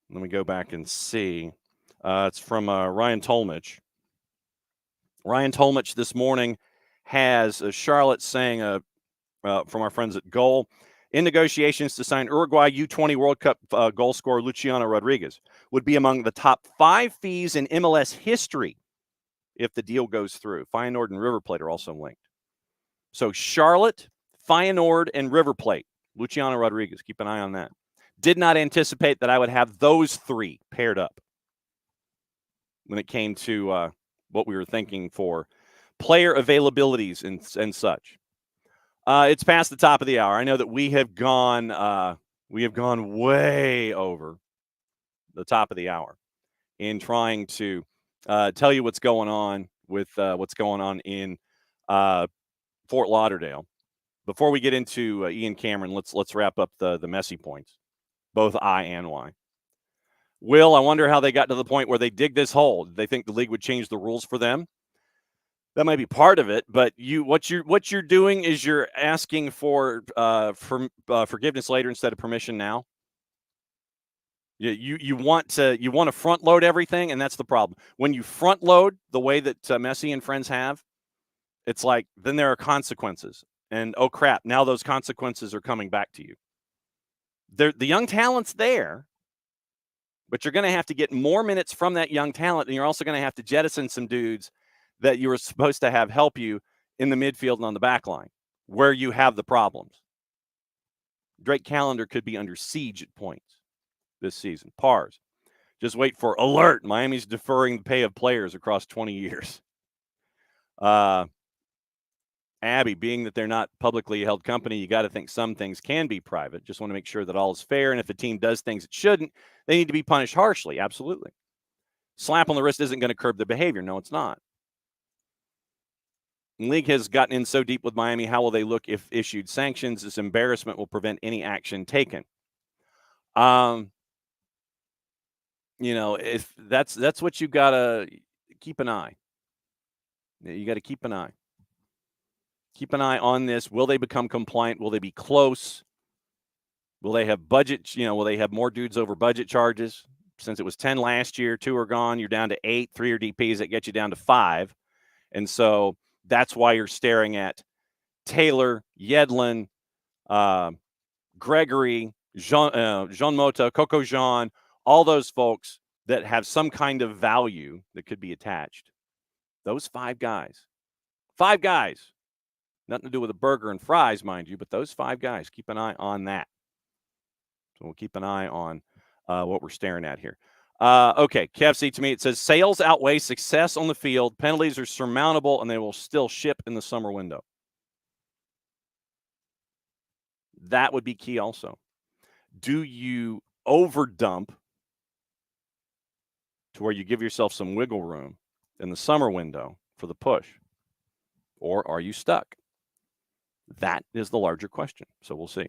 Let me go back and see. It's from Ryan Tolmich. Ryan Tolmich this morning has Charlotte saying, from our friends at Goal, in negotiations to sign Uruguay U20 World Cup goal scorer Luciano Rodriguez, would be among the top 5 fees in MLS history if the deal goes through. Feyenoord and River Plate are also linked. So Charlotte, Feyenoord, and River Plate. Luciano Rodriguez, keep an eye on that. Did not anticipate that I would have those 3 paired up when it came to what we were thinking for player availabilities and such. It's past the top of the hour. I know that we have gone way over the top of the hour in trying to tell you what's going on with what's going on in Fort Lauderdale. Before we get into Ian Cameron, let's wrap up the Messi points, both I and Y. Will, I wonder how they got to the point where they dig this hole. Did they think the league would change the rules for them? That might be part of it, but what you're doing is you're asking for forgiveness later instead of permission now. You want to front load everything, and that's the problem. When you front load the way that Messi and friends have, it's like then there are consequences, and oh crap, now those consequences are coming back to you. The young talent's there, but you're going to have to get more minutes from that young talent, and you're also going to have to jettison some dudes that you were supposed to have help you in the midfield and on the back line, where you have the problems. Drake Callender could be under siege at points this season. Pars. Just wait for alert. Miami's deferring the pay of players across 20 years. Abby, being that they're not publicly held company, you got to think some things can be private. Just want to make sure that all is fair. And if a team does things it shouldn't, they need to be punished harshly. Absolutely. Slap on the wrist isn't going to curb the behavior. No, it's not. The league has gotten in so deep with Miami. How will they look if issued sanctions? This embarrassment will prevent any action taken. If that's what you got to keep an eye. You got to keep an eye. Keep an eye on this. Will they become compliant? Will they be close? Will they have budget? Will they have more dudes over budget charges? Since it was 10 last year, 2 are gone. You're down to 8, 3 are DPs. That get you down to 5. And so that's why you're staring at Taylor, Yedlin, Gregory, Jean Mota, Coco Jean, all those folks that have some kind of value that could be attached. Those 5 guys. 5 guys. Nothing to do with a burger and fries, mind you, but those 5 guys, keep an eye on that. So we'll keep an eye on what we're staring at here. Okay, KFC to me, it says sales outweigh success on the field. Penalties are surmountable, and they will still ship in the summer window. That would be key also. Do you overdump to where you give yourself some wiggle room in the summer window for the push? or are you stuck? That is the larger question. So we'll see.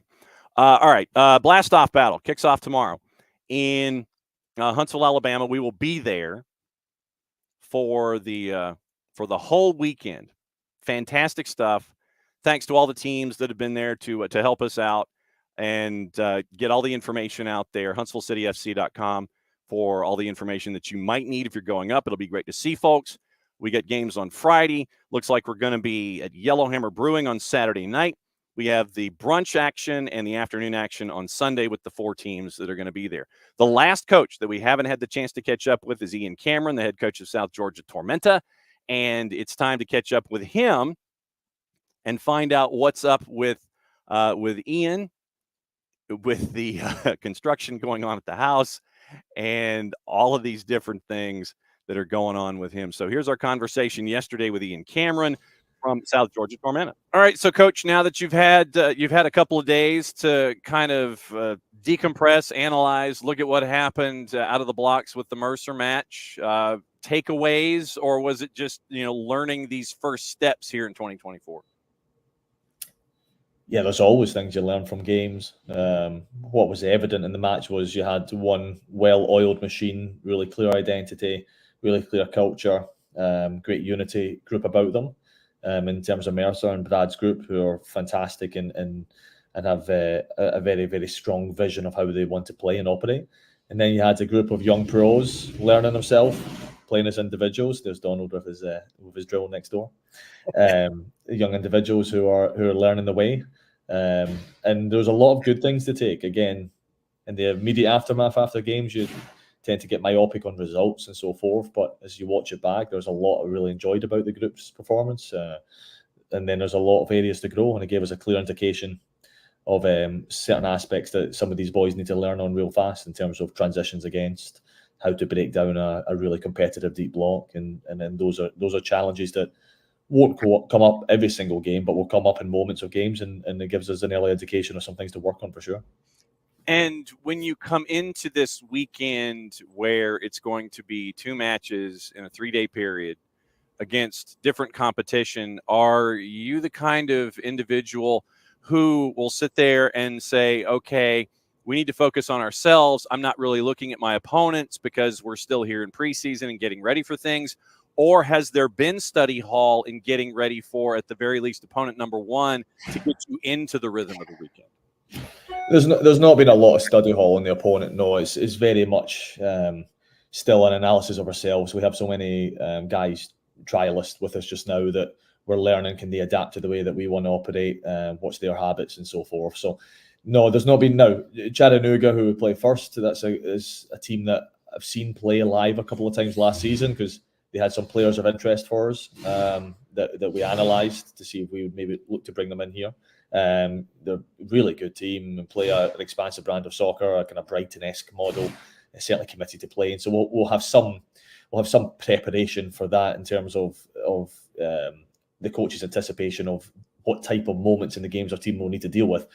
All right. Blast off battle kicks off tomorrow in Huntsville, Alabama. We will be there for the whole weekend. Fantastic stuff. Thanks to all the teams that have been there to help us out and get all the information out there. HuntsvilleCityFC.com for all the information that you might need if you're going up. It'll be great to see folks. We got games on Friday. Looks like we're going to be at Yellowhammer Brewing on Saturday night. We have the brunch action and the afternoon action on Sunday with the 4 teams that are going to be there. The last coach that we haven't had the chance to catch up with is Ian Cameron, the head coach of South Georgia Tormenta. And it's time to catch up with him and find out what's up with Ian, with the construction going on at the house, and all of these different things that are going on with him. So here's our conversation yesterday with Ian Cameron from South Georgia Tormenta. All right, so Coach, now that you've had a couple of days to kind of decompress, analyze, look at what happened out of the blocks with the Mercer match, takeaways, or was it just learning these first steps here in 2024? Yeah, there's always things you learn from games. What was evident in the match was you had one well-oiled machine, really clear identity, really clear culture, great unity group about them. In terms of Mercer and Brad's group, who are fantastic and have a very, very strong vision of how they want to play and operate. And then you had a group of young pros learning themselves, playing as individuals. There's Donald with his drill next door. Young individuals who are learning the way. And there's a lot of good things to take. Again, in the immediate aftermath after games, you tend to get myopic on results and so forth. But as you watch it back, there's a lot I really enjoyed about the group's performance. And then there's a lot of areas to grow. And it gave us a clear indication of certain aspects that some of these boys need to learn on real fast in terms of transitions against, how to break down a really competitive deep block. And then those are challenges that won't come up every single game, but will come up in moments of games, and it gives us an early indication of some things to work on for sure. And when you come into this weekend where it's going to be 2 matches in a 3-day period against different competition, are you the kind of individual who will sit there and say, okay, we need to focus on ourselves. I'm not really looking at my opponents because we're still here in preseason and getting ready for things? Or has there been study hall in getting ready for, at the very least, opponent number 1 to get you into the rhythm of the weekend? There's not been a lot of study hall on the opponent. No, it's very much still an analysis of ourselves. We have so many guys trialists with us just now that we're learning, can they adapt to the way that we want to operate, what's their habits and so forth. So no, there's not been. Now Chattanooga, who we play first, is a team that I've seen play live a couple of times last season because they had some players of interest for us that we analysed to see if we would maybe look to bring them in here. They're a really good team and play an expansive brand of soccer, a kind of Brighton-esque model. They're certainly committed to playing, so we'll have some preparation for that in terms of the coach's anticipation of what type of moments in the games our team will need to deal with.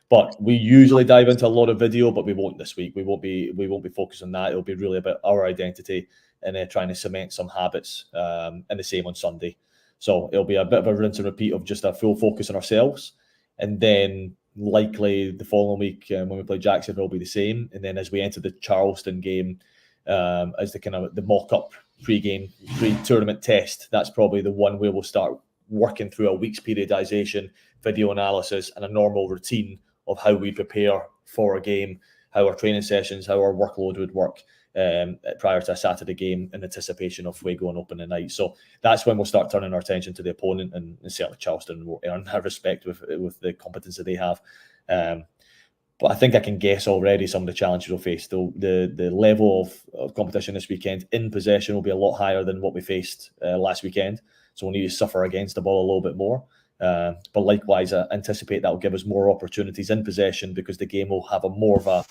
But we usually dive into a lot of video, but we won't this week. We won't be focused on that. It'll be really about our identity and trying to cement some habits, and the same on Sunday. So it'll be a bit of a rinse and repeat of just a full focus on ourselves. And then likely the following week when we play Jacksonville will be the same. And then as we enter the Charleston game, as the kind of the mock-up pre-tournament test, that's probably the one where we'll start working through a week's periodization, video analysis, and a normal routine of how we prepare for a game, how our training sessions, how our workload would work prior to a Saturday game in anticipation of Fuego and opening night. So that's when we'll start turning our attention to the opponent, and certainly Charleston will earn our respect with the competence that they have. But I think I can guess already some of the challenges we'll face. The level of competition this weekend in possession will be a lot higher than what we faced last weekend. So we'll need to suffer against the ball a little bit more. But likewise, I anticipate that will give us more opportunities in possession because the game will have more of a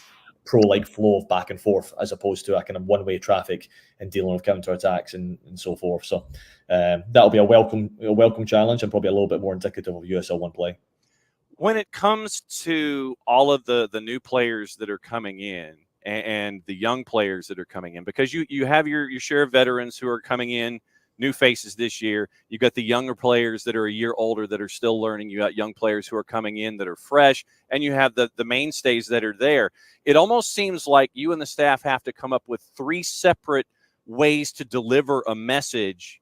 pro-like flow of back and forth as opposed to a kind of one-way traffic and dealing with counter-attacks and so forth. So that'll be a welcome challenge and probably a little bit more indicative of USL 1 play. When it comes to all of the new players that are coming in and the young players that are coming in, because you have your share of veterans who are coming in new faces this year. You've got the younger players that are a year older that are still learning. You got young players who are coming in that are fresh, and you have the mainstays that are there. It almost seems like you and the staff have to come up with 3 separate ways to deliver a message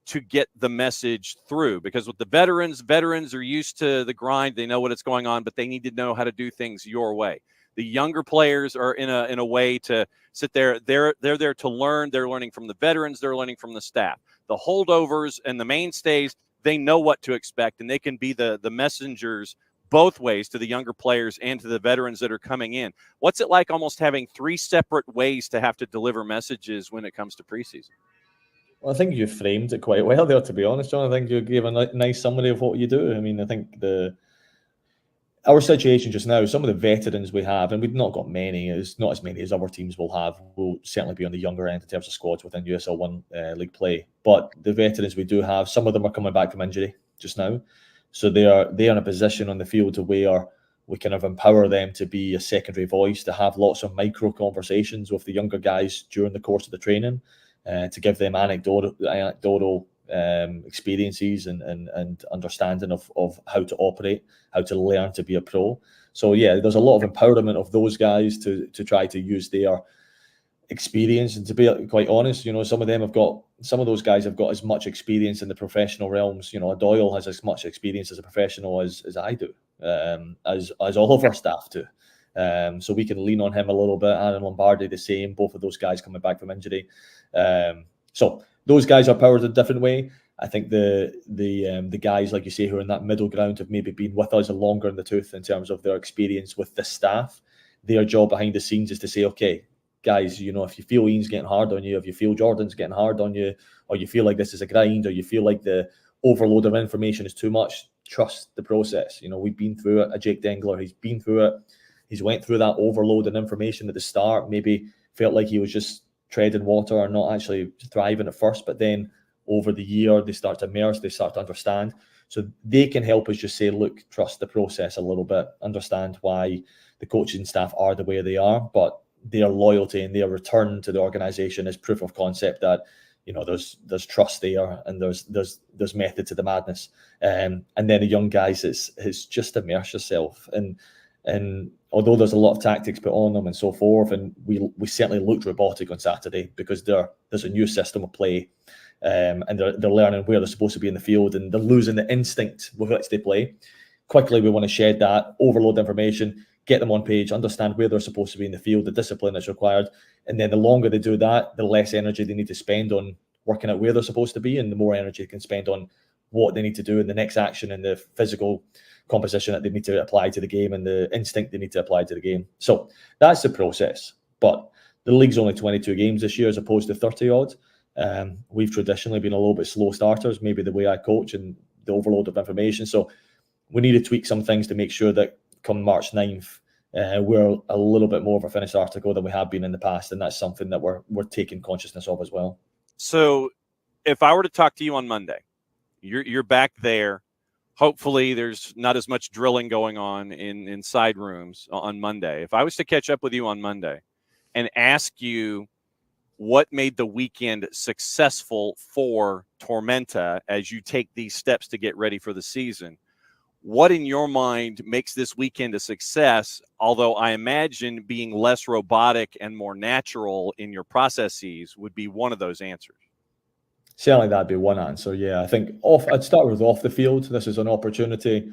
to get the message through, because with the veterans are used to the grind. They know what is going on, but they need to know how to do things your way. The younger players are in a way to sit there. They're there to learn. They're learning from the veterans. They're learning from the staff. The holdovers and the mainstays, they know what to expect, and they can be the messengers both ways to the younger players and to the veterans that are coming in. What's it like almost having 3 separate ways to have to deliver messages when it comes to preseason? Well, I think you framed it quite well there, to be honest, John. I think you gave a nice summary of what you do. I mean, I think our situation just now, some of the veterans we have, and we've not got many, is not as many as other teams will have, will certainly be on the younger end in terms of squads within USL One league play. But the veterans we do have, some of them are coming back from injury just now, so they are in a position on the field to where we kind of empower them to be a secondary voice, to have lots of micro conversations with the younger guys during the course of the training, to give them anecdotal experiences and understanding of how to operate, how to learn to be a pro. So yeah, there's a lot of empowerment of those guys to try to use their experience. And to be quite honest, some of those guys have got as much experience in the professional realms. Doyle has as much experience as a professional as I do, as all of our staff do. So we can lean on him a little bit. Aaron Lombardi the same. Both of those guys coming back from injury. So those guys are powered a different way. I think the guys, like you say, who are in that middle ground have maybe been with us longer in the tooth in terms of their experience with the staff. Their job behind the scenes is to say, okay, guys, if you feel Ian's getting hard on you, if you feel Jordan's getting hard on you, or you feel like this is a grind, or you feel like the overload of information is too much, trust the process. We've been through it. Jake Dengler, he's been through it. He's went through that overload in information at the start, maybe felt like he was just treading water or not actually thriving at first, but then over the year they start to immerse, they start to understand. So they can help us just say, look, trust the process a little bit, understand why the coaching staff are the way they are, but their loyalty and their return to the organization is proof of concept that there's trust there, and there's method to the madness. And then the young guys, it's just immerse yourself, and although there's a lot of tactics put on them and so forth, and we certainly looked robotic on Saturday because there's a new system of play, and they're learning where they're supposed to be in the field, and they're losing the instinct with which they play. Quickly, we want to shed that, overload information, get them on page, understand where they're supposed to be in the field, the discipline that's required, and then the longer they do that, the less energy they need to spend on working out where they're supposed to be, and the more energy they can spend on what they need to do in the next action and the physical composition that they need to apply to the game and the instinct they need to apply to the game. So that's the process. But the league's only 22 games this year as opposed to 30 odd. We've traditionally been a little bit slow starters, maybe the way I coach and the overload of information. So we need to tweak some things to make sure that come March 9th, we're a little bit more of a finished article than we have been in the past. And that's something that we're taking consciousness of as well. So if I were to talk to you on Monday, you're back there. Hopefully there's not as much drilling going on in side rooms on Monday. If I was to catch up with you on Monday and ask you what made the weekend successful for Tormenta as you take these steps to get ready for the season, what in your mind makes this weekend a success? Although I imagine being less robotic and more natural in your processes would be one of those answers. Certainly that'd be one answer. Yeah, I think I'd start with off the field. This is an opportunity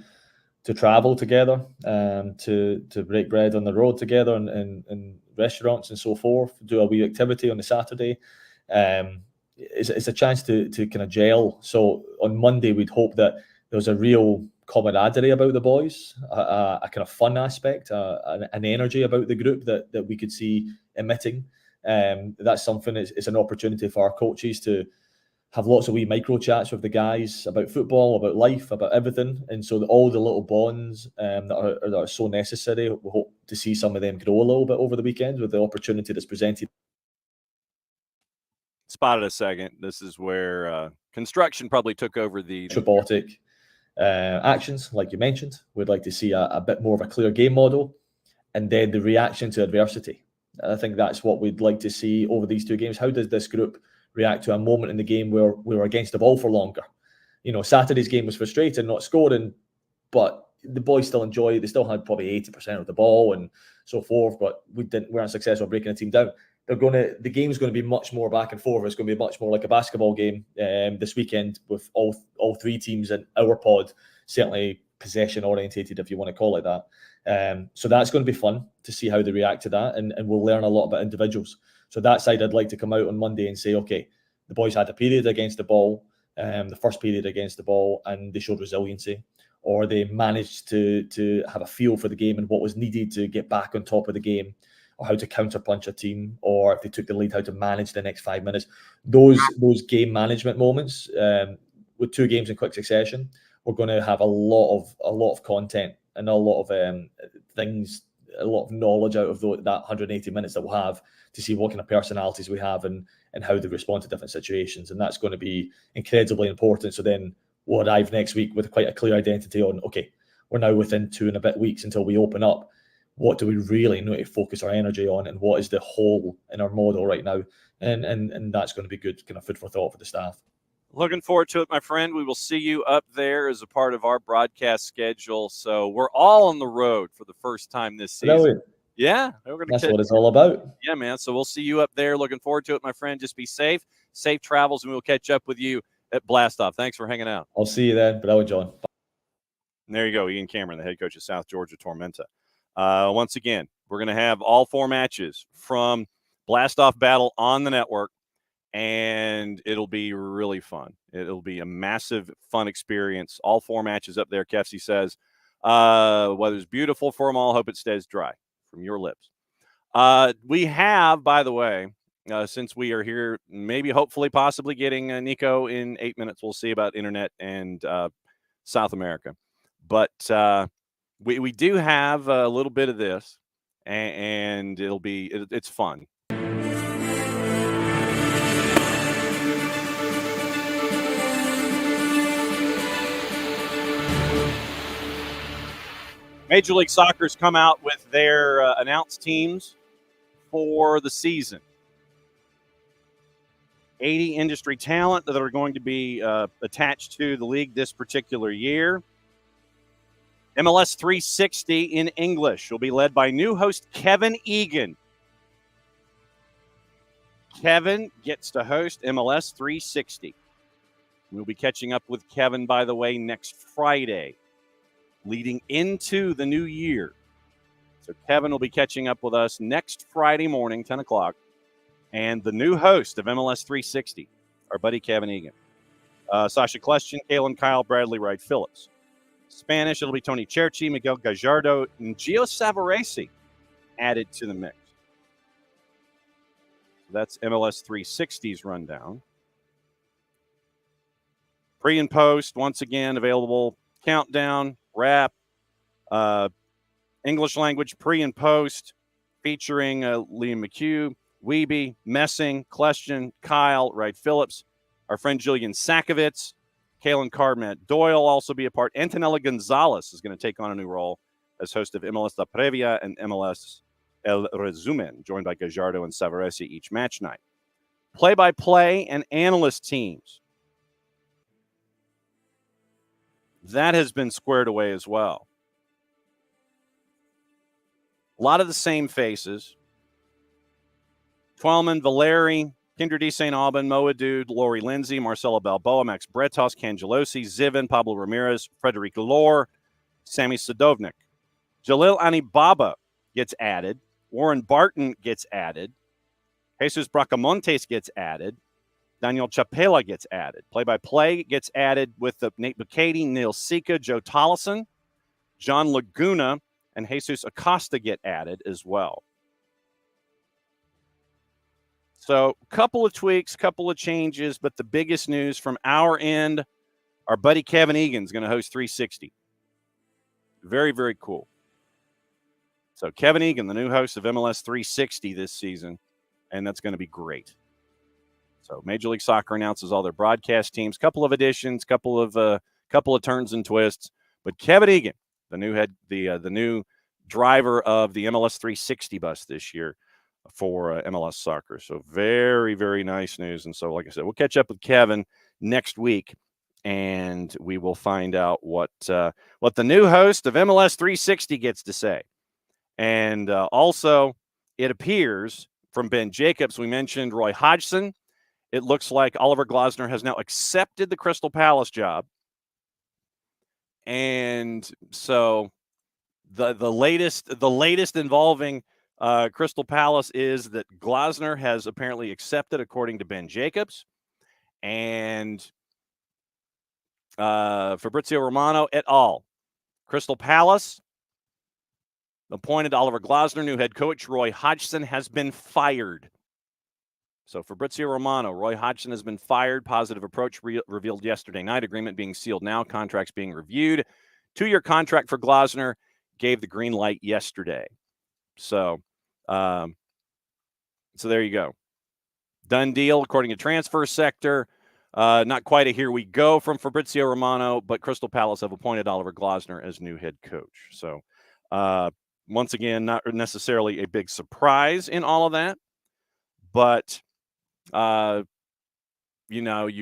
to travel together, to break bread on the road together in restaurants and so forth, do a wee activity on a Saturday. It's a chance to kind of gel. So on Monday, we'd hope that there was a real camaraderie about the boys, a kind of fun aspect, an energy about the group that we could see emitting. That's something, it's an opportunity for our coaches to have lots of wee micro chats with the guys about football, about life, about everything. And so all the little bonds that are so necessary, we hope to see some of them grow a little bit over the weekend with the opportunity that's presented. Spotted a second. This is where construction probably took over the robotic actions, like you mentioned. We'd like to see a bit more of a clear game model, and then the reaction to adversity. I think that's what we'd like to see over these two games. How does this group react to a moment in the game where we were against the ball for longer. Saturday's game was frustrating, not scoring, but the boys still enjoy it. They still had probably 80% of the ball and so forth, but we weren't successful breaking a team down. The game's going to be much more back and forth. It's going to be much more like a basketball game this weekend, with all three teams in our pod, certainly possession orientated, if you want to call it that. So that's going to be fun to see how they react to that, and we'll learn a lot about individuals. So that side, I'd like to come out on Monday and say, okay, the boys had a period against the ball, the first period against the ball, and they showed resiliency, or they managed to have a feel for the game and what was needed to get back on top of the game, or how to counterpunch a team, or if they took the lead, how to manage the next 5 minutes. Those game management moments, with 2 games in quick succession, we're going to have a lot of content and a lot of things, a lot of knowledge out of that 180 minutes that we'll have to see what kind of personalities we have and how they respond to different situations. And that's going to be incredibly important. So then we'll arrive next week with quite a clear identity on, okay, we're now within 2 and a bit weeks until we open up. What do we really need to focus our energy on, and what is the hole in our model right now? And that's going to be good kind of food for thought for the staff. Looking forward to it, my friend. We will see you up there as a part of our broadcast schedule. So we're all on the road for the first time this season. Brilliant. Yeah. That's what it's all about. Yeah, man. So we'll see you up there. Looking forward to it, my friend. Just be safe. Safe travels, and we'll catch up with you at Blastoff. Thanks for hanging out. I'll see you then. Brilliant, John. And there you go, Ian Cameron, the head coach of South Georgia Tormenta. Once again, we're going to have all 4 matches from Blastoff Battle on the network, and it'll be really fun. It'll be a massive, fun experience. All 4 matches up there, Kefsey says. Weather's beautiful for them all. Hope it stays dry, from your lips. We have, by the way, since we are here, maybe, hopefully, possibly getting Nico in 8 minutes. We'll see about internet and South America. But we do have a little bit of this, and it's fun. Major League Soccer's come out with their announced teams for the season. 80 industry talent that are going to be attached to the league this particular year. MLS 360 in English will be led by new host Kevin Egan. Kevin gets to host MLS 360. We'll be catching up with Kevin, by the way, next Friday, leading into the new year. So Kevin will be catching up with us next Friday morning, 10 o'clock. And the new host of MLS 360, our buddy Kevin Egan. Sasha Kleshchin, Kalen Kyle, Bradley Wright Phillips. Spanish, it'll be Tony Cerci, Miguel Gallardo, and Gio Savarese added to the mix. That's MLS 360's rundown. Pre and post, once again, available. Countdown, rap, English language, pre and post, featuring Liam McHugh, Weeby, Messing, Kleshchin, Kyle, Wright Phillips, our friend Julian Sakovitz, Kalen Carr-Matt Doyle will also be a part. Antonella Gonzalez is going to take on a new role as host of MLS La Previa and MLS El Resumen, joined by Gallardo and Savarese each match night. Play-by-play and analyst teams. That has been squared away as well. A lot of the same faces. Twelman, Valeri, Kindred D. St. Aubin, Moa Dude, Lori Lindsay, Marcelo Balboa, Max Bretos, Cangelosi, Zivin, Pablo Ramirez, Frederic Lore, Sammy Sadovnik. Jalil Anibaba gets added. Warren Barton gets added. Jesus Bracamontes gets added. Daniel Chapela gets added. Play-by-play gets added with Nate Bucati, Neil Sika, Joe Tollison, John Laguna, and Jesus Acosta get added as well. So a couple of tweaks, couple of changes, but the biggest news from our end, our buddy Kevin Egan is going to host 360. Very, very cool. So Kevin Egan, the new host of MLS 360 this season, and that's going to be great. So Major League Soccer announces all their broadcast teams, couple of additions, couple of turns and twists. But Kevin Egan, the new driver of the MLS 360 bus this year, for MLS soccer. So very, very nice news. And so, like I said, we'll catch up with Kevin next week, and we will find out what the new host of MLS 360 gets to say. And also, it appears from Ben Jacobs, we mentioned Roy Hodgson. It looks like Oliver Glasner has now accepted the Crystal Palace job. And so the latest involving Crystal Palace is that Glasner has apparently accepted, according to Ben Jacobs, and Fabrizio Romano et al. Crystal Palace appointed Oliver Glasner, new head coach. Roy Hodgson has been fired. So Fabrizio Romano, Roy Hodgson has been fired. Positive approach revealed yesterday night. Agreement being sealed now. Contracts being reviewed. 2-year contract for Glasner. Gave the green light yesterday. So there you go. Done deal, according to Transfer Sector. Not quite a here we go from Fabrizio Romano, but Crystal Palace have appointed Oliver Glasner as new head coach. So once again, not necessarily a big surprise in all of that, but you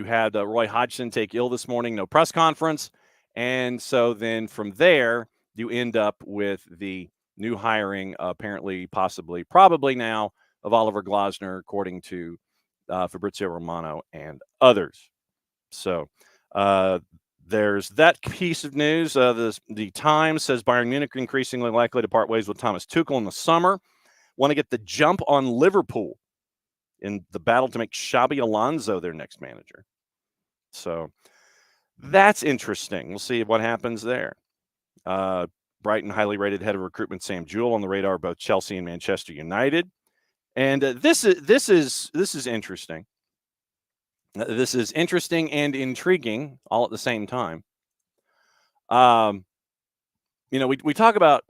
had Roy Hodgson take ill this morning, no press conference. And so then from there, you end up with the new hiring, apparently, possibly, probably now, of Oliver Glasner, according to Fabrizio Romano and others. So there's that piece of news. The Times says Bayern Munich increasingly likely to part ways with Thomas Tuchel in the summer. Want to get the jump on Liverpool in the battle to make Xabi Alonso their next manager. So that's interesting. We'll see what happens there. Brighton highly rated head of recruitment Sam Jewell on the radar of both Chelsea and Manchester United. And this is interesting. This is interesting and intriguing all at the same time. We talked about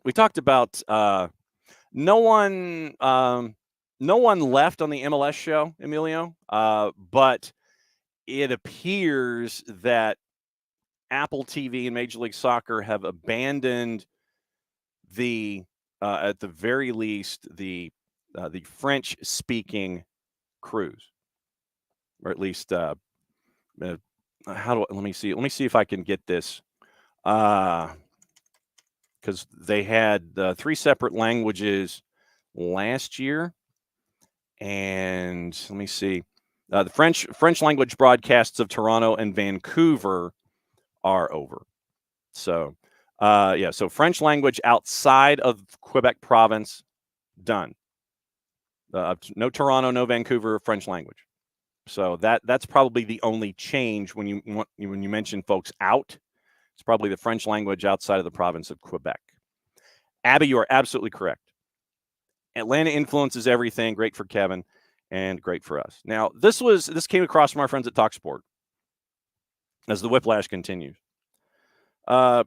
no one left on the MLS show, Emilio, but it appears that Apple TV and Major League Soccer have abandoned at the very least, the French-speaking crews, or at least let me see if I can get this, because they had 3 separate languages last year, and let me see, the French language broadcasts of Toronto and Vancouver are over. So so French language outside of Quebec province, done. No Toronto, no Vancouver, French language. So that's probably the only change when you mention folks out. It's probably the French language outside of the province of Quebec. Abby, you are absolutely correct. Atlanta influences everything. Great for Kevin and great for us. Now, this came across from our friends at TalkSport as the whiplash continues. Jose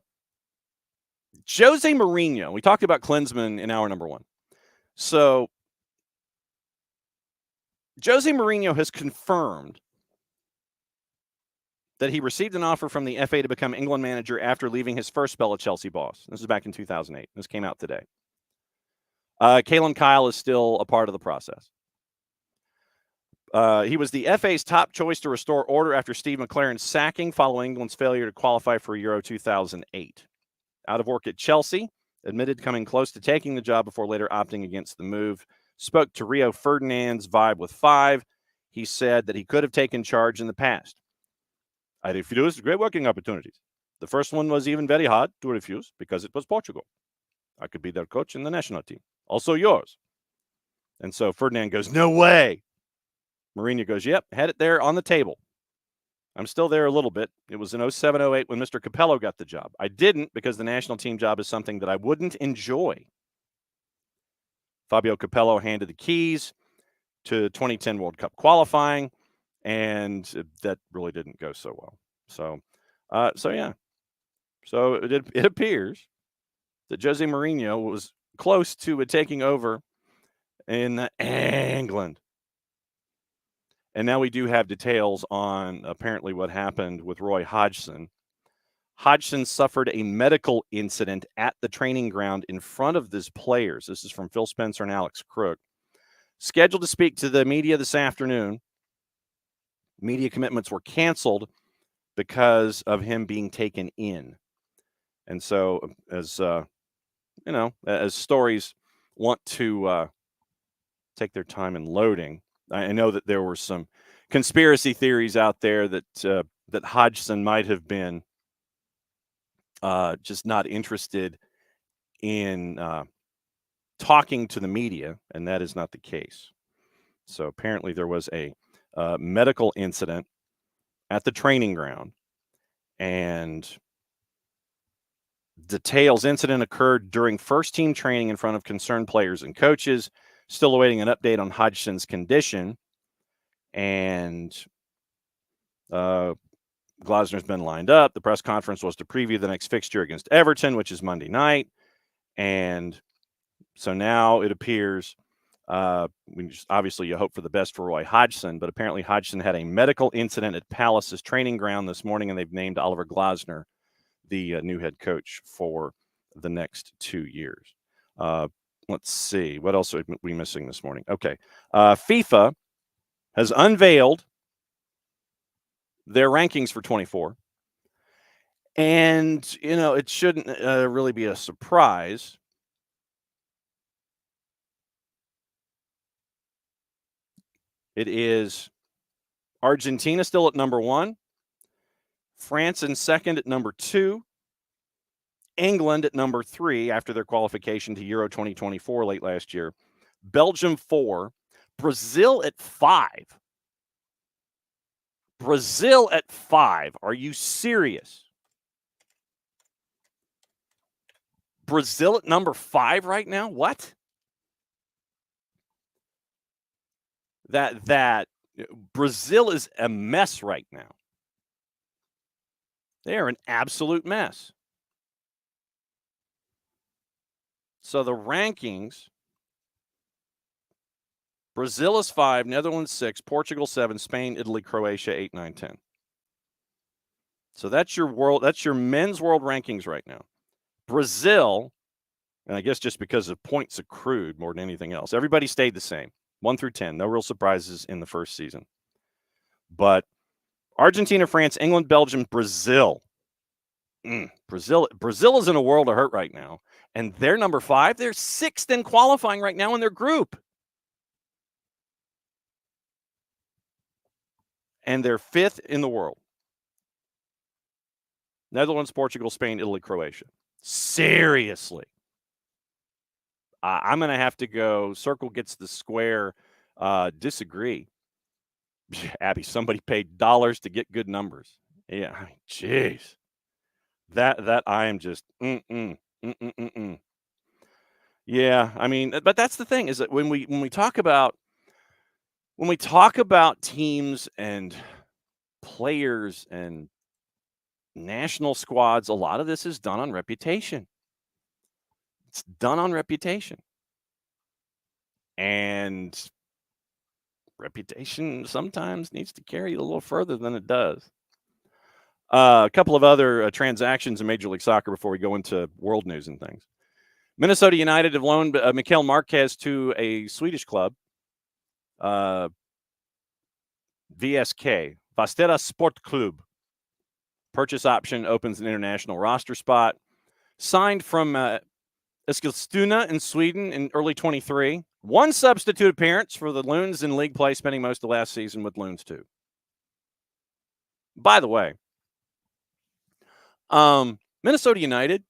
Mourinho. We talked about Klinsmann in hour number 1. So Jose Mourinho has confirmed that he received an offer from the FA to become England manager after leaving his first spell at Chelsea boss. This is back in 2008. This came out today. Kalen Kyle is still a part of the process. He was the FA's top choice to restore order after Steve McLaren's sacking following England's failure to qualify for Euro 2008. Out of work at Chelsea, admitted coming close to taking the job before later opting against the move. Spoke to Rio Ferdinand's Vibe with 5. He said that he could have taken charge in the past. I refused great working opportunities. The first one was even very hard to refuse because it was Portugal. I could be their coach in the national team. Also yours. And so Ferdinand goes, no way. Mourinho goes, yep, had it there on the table. I'm still there a little bit. It was in 07-08 when Mr. Capello got the job. I didn't because the national team job is something that I wouldn't enjoy. Fabio Capello handed the keys to 2010 World Cup qualifying, and that really didn't go so well. So yeah. So it appears that Jose Mourinho was close to taking over in England. And now we do have details on apparently what happened with Roy Hodgson. Hodgson suffered a medical incident at the training ground in front of his players. This is from Phil Spencer and Alex Crook. scheduled to speak to the media this afternoon. Media commitments were canceled because of him being taken in. And so, as as stories want to take their time in loading, I know that there were some conspiracy theories out there that that Hodgson might have been just not interested in talking to the media, and that is not the case. So apparently there was a medical incident at the training ground, and details incident occurred during first team training in front of concerned players and coaches. Still awaiting an update on Hodgson's condition, and Glasner's been lined up. The press conference was to preview the next fixture against Everton, which is Monday night, and so now it appears obviously you hope for the best for Roy Hodgson, but apparently Hodgson had a medical incident at Palace's training ground this morning, and they've named Oliver Glasner the new head coach for the next 2 years. Let's see. What else are we missing this morning? Okay. FIFA has unveiled their rankings for 24. And, it shouldn't really be a surprise. It is Argentina still at number 1, France in second at number 2, England at number 3 after their qualification to Euro 2024 late last year, Belgium 4, Brazil at 5. Brazil at 5. Are you serious? Brazil at number 5 right now? What? That Brazil is a mess right now. They are an absolute mess. So the rankings, Brazil is 5, Netherlands 6, Portugal 7, Spain, Italy, Croatia 8, 9, 10. So that's your men's world rankings right now. Brazil, and I guess just because of points accrued more than anything else, everybody stayed the same, 1 through 10. No real surprises in the first season. But Argentina, France, England, Belgium, Brazil. Brazil is in a world of hurt right now, and they're number 5. They're 6th in qualifying right now in their group, and they're 5th in the world. Netherlands, Portugal, Spain, Italy, Croatia. Seriously, I'm going to have to go. Circle gets the square. Disagree, Abby. Somebody paid dollars to get good numbers. Yeah, jeez. That I am just Yeah, I mean, but that's the thing, is that when we talk about teams and players and national squads, a lot of this is done on reputation. It's done on reputation. And reputation sometimes needs to carry a little further than it does. A couple of other transactions in Major League Soccer before we go into world news and things. Minnesota United have loaned Mikael Marquez to a Swedish club, VSK, Vastera Sportklubb. Purchase option opens an international roster spot. Signed from Eskilstuna in Sweden in early 23. 1 substitute appearance for the Loons in league play, spending most of last season with Loons 2. By the way, Minnesota United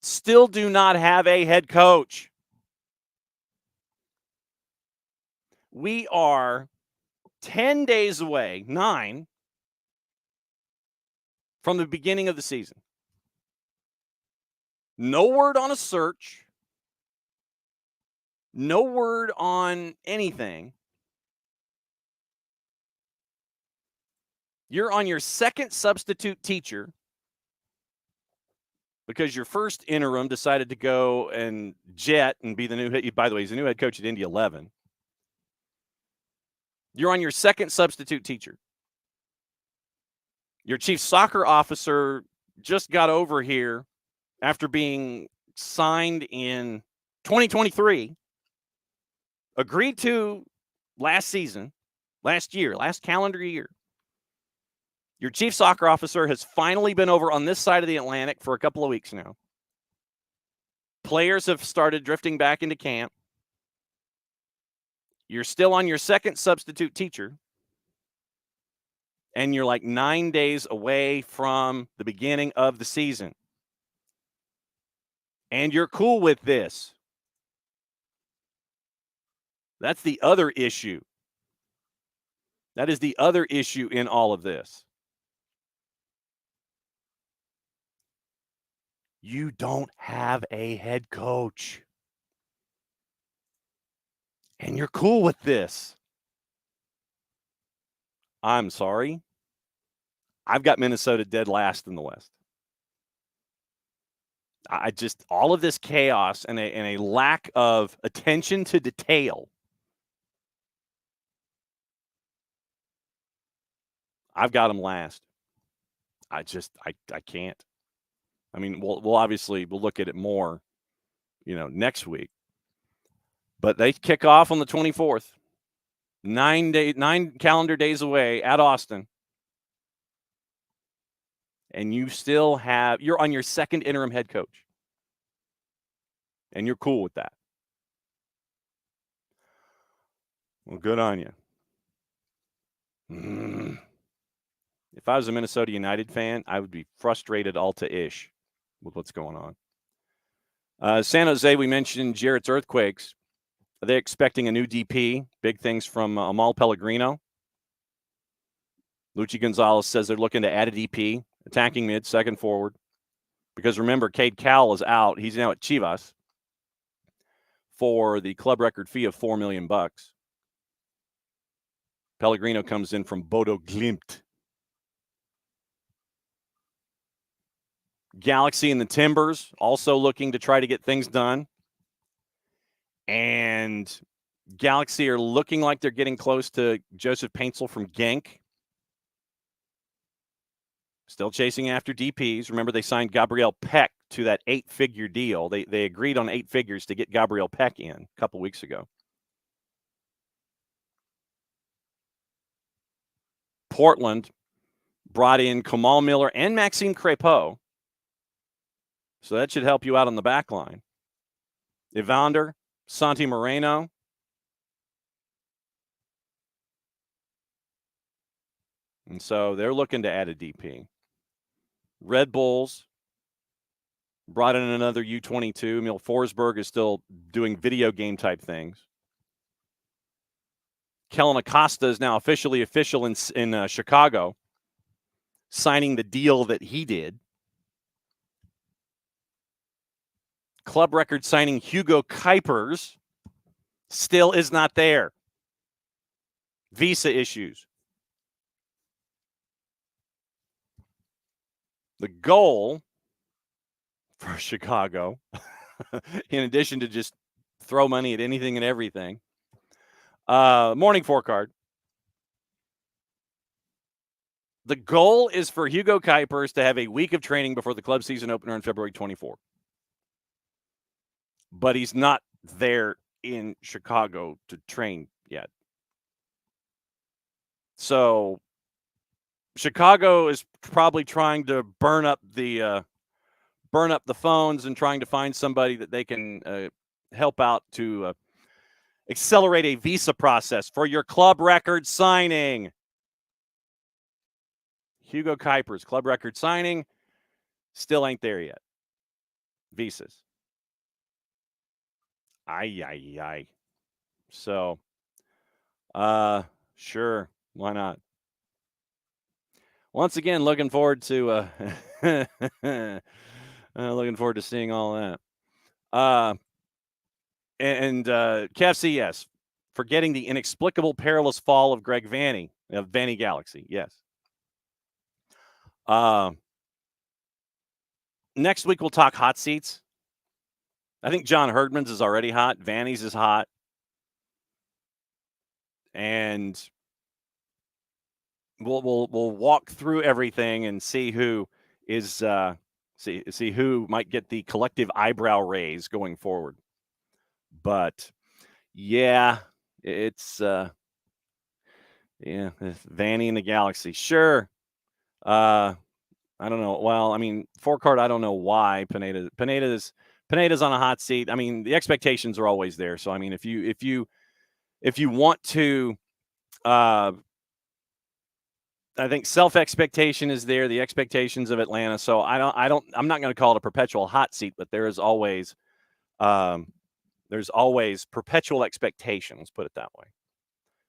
still do not have a head coach. We are 10 days away, 9, from the beginning of the season. No word on a search. No word on anything. You're on your second substitute teacher because your first interim decided to go and jet and be the new head. By the way, he's the new head coach at Indy 11. You're on your second substitute teacher. Your chief soccer officer just got over here after being signed in 2023 agreed to last calendar year. Your chief soccer officer has finally been over on this side of the Atlantic for a couple of weeks now. Players have started drifting back into camp. You're still on your second substitute teacher. And you're like 9 days away from the beginning of the season. And you're cool with this. That's the other issue. That is the other issue in all of this. You don't have a head coach. And you're cool with this. I'm sorry. I've got Minnesota dead last in the West. All of this chaos and a lack of attention to detail. I've got them last. I can't. I mean, we'll obviously look at it more, next week. But they kick off on the 24th, 9 calendar days away at Austin. And you're on your second interim head coach. And you're cool with that. Well, good on you. If I was a Minnesota United fan, I would be frustrated all to ish with what's going on. San Jose, we mentioned Jarrett's Earthquakes. Are they expecting a new DP? Big things from Amal Pellegrino. Luchi Gonzalez says they're looking to add a DP, attacking mid, second forward. Because remember, Cade Cowell is out. He's now at Chivas for the club record fee of $4 million. Pellegrino comes in from Bodo Glimt. Galaxy and the Timbers also looking to try to get things done. And Galaxy are looking like they're getting close to Joseph Paintsel from Genk. Still chasing after DPs. Remember, they signed Gabriel Peck to that 8-figure deal. They agreed on 8 figures to get Gabriel Peck in a couple weeks ago. Portland brought in Kamal Miller and Maxime Crépeau. So that should help you out on the back line. Evander, Santi Moreno. And so they're looking to add a DP. Red Bulls brought in another U22. Emil Forsberg is still doing video game type things. Kellen Acosta is now official in Chicago, signing the deal that he did. Club record signing Hugo Kuipers still is not there. Visa issues. The goal for Chicago, in addition to just throw money at anything and everything, morning forecard. The goal is for Hugo Kuipers to have a week of training before the club season opener on February 24th. But he's not there in Chicago to train yet. So Chicago is probably trying to burn up the phones and trying to find somebody that they can help out to accelerate a visa process for your club record signing. Hugo Kuipers, club record signing, still ain't there yet. Visas. Aye. So, sure, why not? Once again, looking forward to seeing all that. And KFC, yes, forgetting the inexplicable, perilous fall of Greg Vanney of Vanney Galaxy. Yes. Next week we'll talk hot seats. I think John Herdman's is already hot. Vanney's is hot. And we'll walk through everything and see who is see who might get the collective eyebrow raise going forward. But Yeah, it's Vanny in the Galaxy. Sure. I don't know. Well, I mean, four-card, I don't know why Pineda's on a hot seat. I mean, the expectations are always there. So I mean, if you want to I think self-expectation is there, the expectations of Atlanta. So I'm not going to call it a perpetual hot seat, but there's always perpetual expectation, let's put it that way,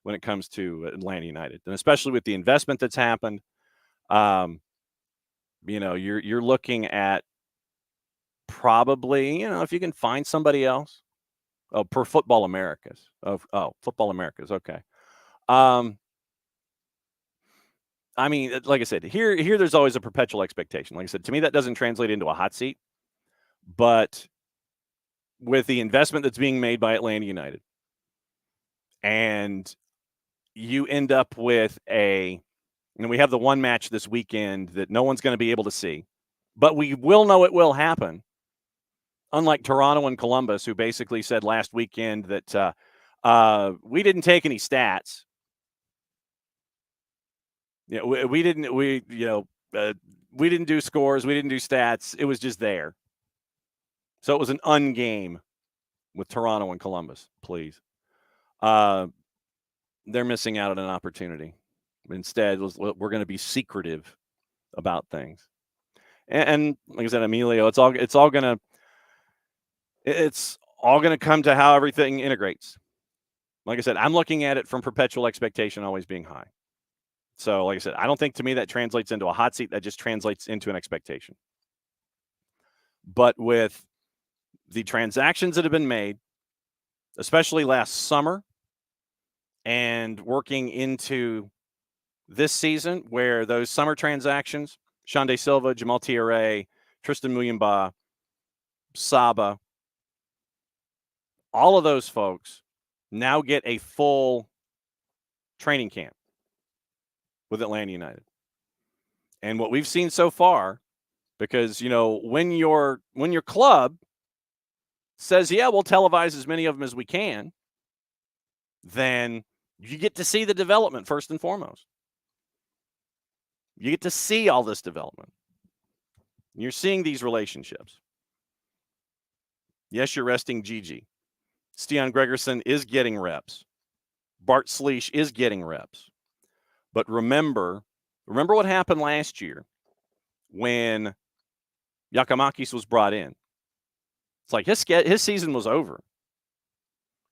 when it comes to Atlanta United. And especially with the investment that's happened, you're looking at probably, if you can find somebody else. Oh, per Football Americas. Football Americas. Okay. I mean, like I said, here there's always a perpetual expectation. Like I said, to me, that doesn't translate into a hot seat. But with the investment that's being made by Atlanta United, and you end up with we have the one match this weekend that no one's going to be able to see, but we will know it will happen. Unlike Toronto and Columbus, who basically said last weekend that we didn't take any stats. Yeah, we didn't do scores, we didn't do stats. It was just there. So it was an ungame with Toronto and Columbus. Please, they're missing out on an opportunity. Instead, we're going to be secretive about things. And like I said, Emilio, it's all going to come to how everything integrates. Like I said, I'm looking at it from perpetual expectation always being high. So, like I said, I don't think to me that translates into a hot seat. That just translates into an expectation. But with the transactions that have been made, especially last summer and working into this season, where those summer transactions, Shande Silva, Jamal Tiare, Tristan Muyumba, Saba, all of those folks now get a full training camp with Atlanta United. And what we've seen so far, because when your club says, yeah, we'll televise as many of them as we can, then you get to see the development first and foremost. You get to see all this development. You're seeing these relationships. Yes, you're resting Gigi. Stian Gregerson is getting reps. Bart Sleesh is getting reps. But remember what happened last year when Giakoumakis was brought in. It's like his season was over.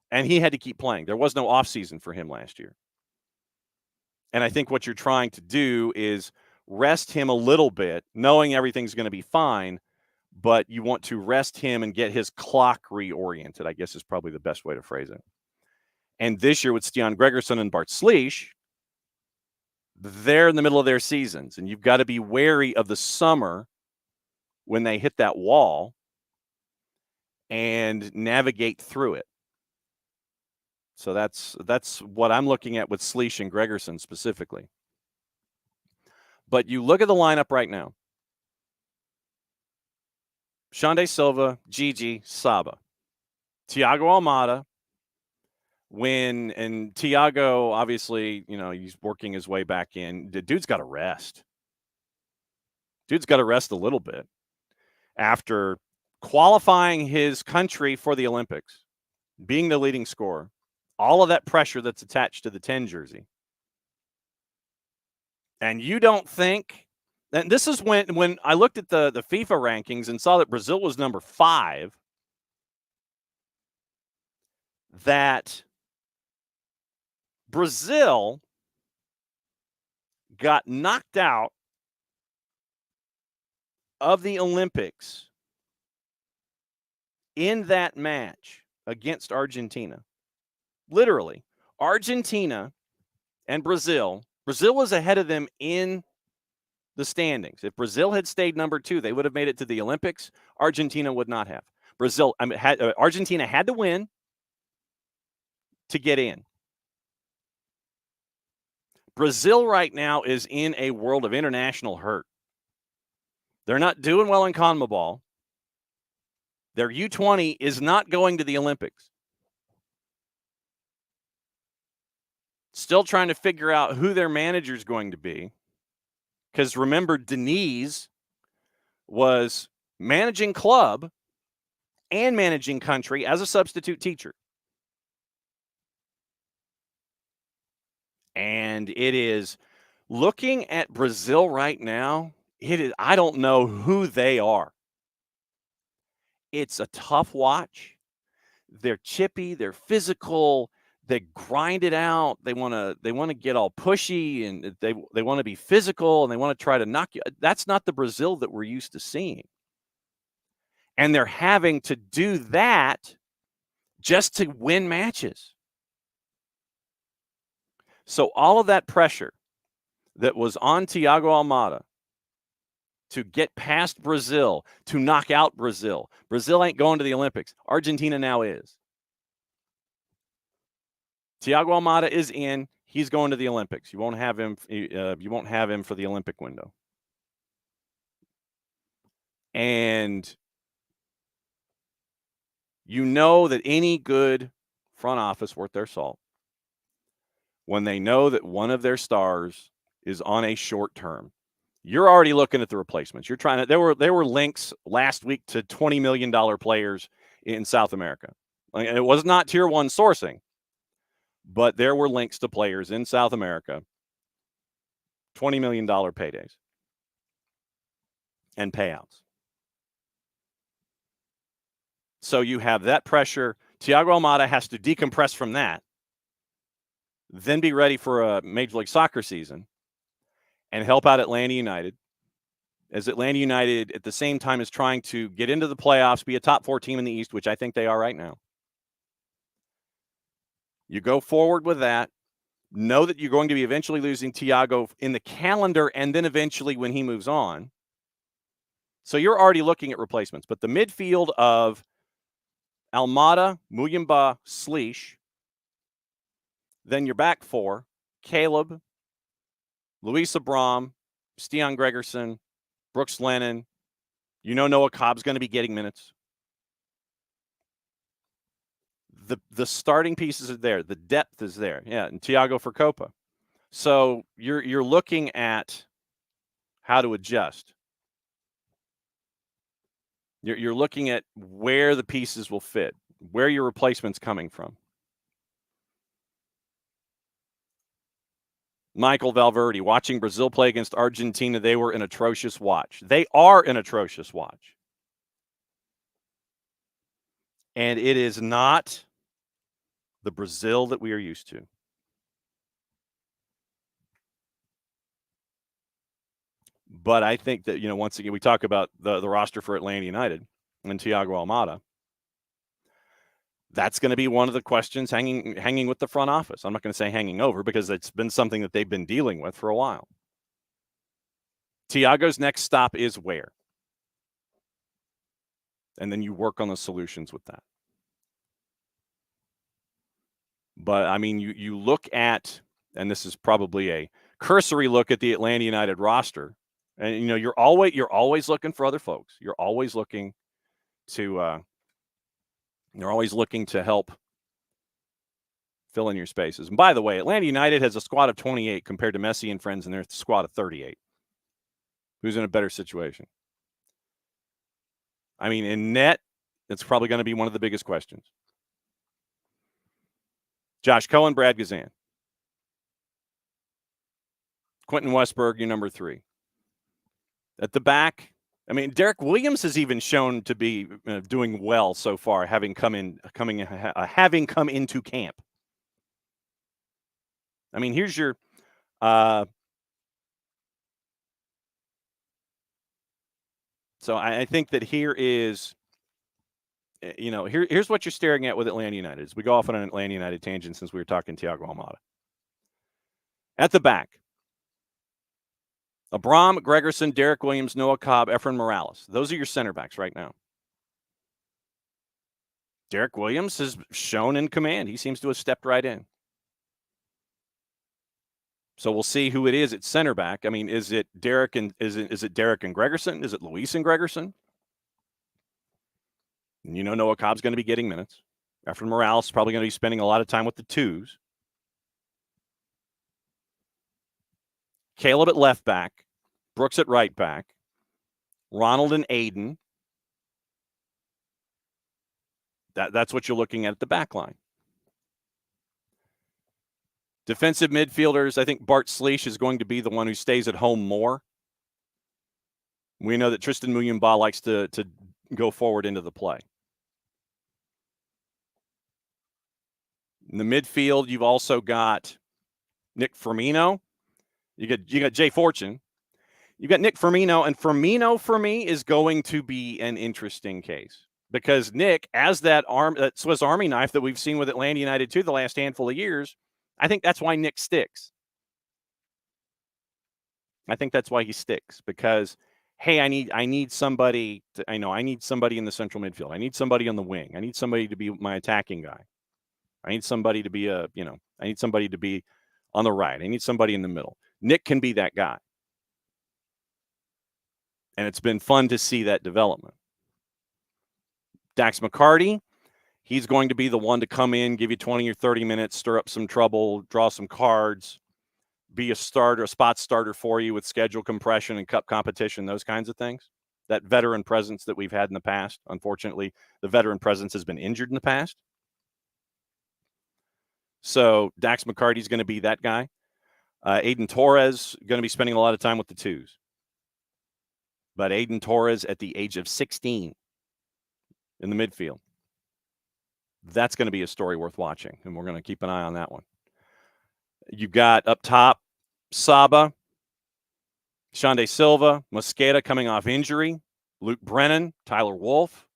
And he had to keep playing. There was no offseason for him last year. And I think what you're trying to do is rest him a little bit, knowing everything's going to be fine, but you want to rest him and get his clock reoriented, I guess is probably the best way to phrase it. And this year with Stian Gregerson and Bart Sleesh, they're in the middle of their seasons, and you've got to be wary of the summer when they hit that wall and navigate through it. So that's what I'm looking at with Sleesh and Gregerson specifically. But you look at the lineup right now. Shande Silva, Gigi, Saba, Thiago Almada. And Thiago, obviously, he's working his way back in. The dude's got to rest. Dude's got to rest a little bit after qualifying his country for the Olympics, being the leading scorer, all of that pressure that's attached to the 10 jersey. And you don't think, and this is when I looked at the FIFA rankings and saw that Brazil was number 5, that Brazil got knocked out of the Olympics in that match against Argentina. Literally, Argentina and Brazil was ahead of them in the standings. If Brazil had stayed number 2, they would have made it to the Olympics. Argentina would not have. Argentina had to win to get in. Brazil right now is in a world of international hurt. They're not doing well in CONMEBOL. Their U20 is not going to the Olympics. Still trying to figure out who their manager is going to be. Because remember, Denise was managing club and managing country as a substitute teacher. And it is looking at Brazil right now, I don't know who they are. It's a tough watch. They're chippy, they're physical, they grind it out. They want to get all pushy, and they want to be physical, and they want to try to knock you. That's not the Brazil that we're used to seeing. And they're having to do that just to win matches. So all of that pressure that was on Thiago Almada to get past Brazil, to knock out Brazil. Brazil ain't going to the Olympics. Argentina now is. Thiago Almada is in. He's going to the Olympics. You won't have him. You won't have him for the Olympic window. And you know that any good front office worth their salt, when they know that one of their stars is on a short term, you're already looking at the replacements. You're trying to. There were links last week to $20 million players in South America. It was not tier one sourcing, but there were links to players in South America, $20 million paydays and payouts. So you have that pressure. Thiago Almada has to decompress from that, then be ready for a Major League Soccer season and help out Atlanta United, as Atlanta United at the same time is trying to get into the playoffs, be a top 4 team in the East, which I think they are right now. You go forward with that. Know that you're going to be eventually losing Thiago in the calendar, and then eventually when he moves on. So you're already looking at replacements. But the midfield of Almada, Muyumba, Slish, then your back four, Caleb, Luis Abram, Stian Gregerson, Brooks Lennon. You know Noah Cobb's going to be getting minutes. The starting pieces are there. The depth is there. Yeah, and Thiago for Copa. So you're looking at how to adjust. You're looking at where the pieces will fit, where your replacement's coming from. Michael Valverde, watching Brazil play against Argentina, they were an atrocious watch. They are an atrocious watch. And it is not the Brazil that we are used to. But I think that, once again, we talk about the roster for Atlanta United and Thiago Almada. That's going to be one of the questions hanging with the front office. I'm not going to say hanging over, because it's been something that they've been dealing with for a while. Thiago's next stop is where? And then you work on the solutions with that. But, I mean, you look at, and this is probably a cursory look at the Atlanta United roster, and, you're always looking for other folks. You're always looking to help fill in your spaces. And by the way, Atlanta United has a squad of 28 compared to Messi and friends in their squad of 38. Who's in a better situation? I mean, in net, it's probably going to be one of the biggest questions. Josh Cohen, Brad Gazan. Quentin Westberg, your number 3. At the back, I mean, Derek Williams has even shown to be doing well so far, having come into camp. I mean, here's your so I think that here is, here's what you're staring at with Atlanta United. As we go off on an Atlanta United tangent, since we were talking Thiago Almada. At the back, Abram, Gregerson, Derek Williams, Noah Cobb, Efren Morales. Those are your center backs right now. Derek Williams has shown in command. He seems to have stepped right in. So we'll see who it is at center back. I mean, is it Derek and Gregerson? Is it Luis and Gregerson? And Noah Cobb's going to be getting minutes. Efren Morales is probably going to be spending a lot of time with the twos. Caleb at left back, Brooks at right back, Ronald and Aiden. That's what you're looking at the back line. Defensive midfielders, I think Bart Sleesh is going to be the one who stays at home more. We know that Tristan Muyumba likes to go forward into the play. In the midfield, you've also got Nick Firmino. You got Jay Fortune. You got Nick Firmino, and Firmino for me is going to be an interesting case because Nick, as that Swiss Army knife that we've seen with Atlanta United too the last handful of years, I think that's why Nick sticks. I think that's why he sticks because, hey, I need somebody. I need somebody in the central midfield. I need somebody on the wing. I need somebody to be my attacking guy. I need somebody to be I need somebody to be on the right. I need somebody in the middle. Nick can be that guy. And it's been fun to see that development. Dax McCarty, he's going to be the one to come in, give you 20 or 30 minutes, stir up some trouble, draw some cards, be a spot starter for you with schedule compression and cup competition, those kinds of things. That veteran presence that we've had in the past. Unfortunately, the veteran presence has been injured in the past. So Dax McCarty's going to be that guy. Aiden Torres going to be spending a lot of time with the twos. But Aiden Torres at the age of 16 in the midfield. That's going to be a story worth watching, and we're going to keep an eye on that one. You've got up top Saba, Shande Silva, Mosqueda coming off injury, Luke Brennan, Tyler Wolf.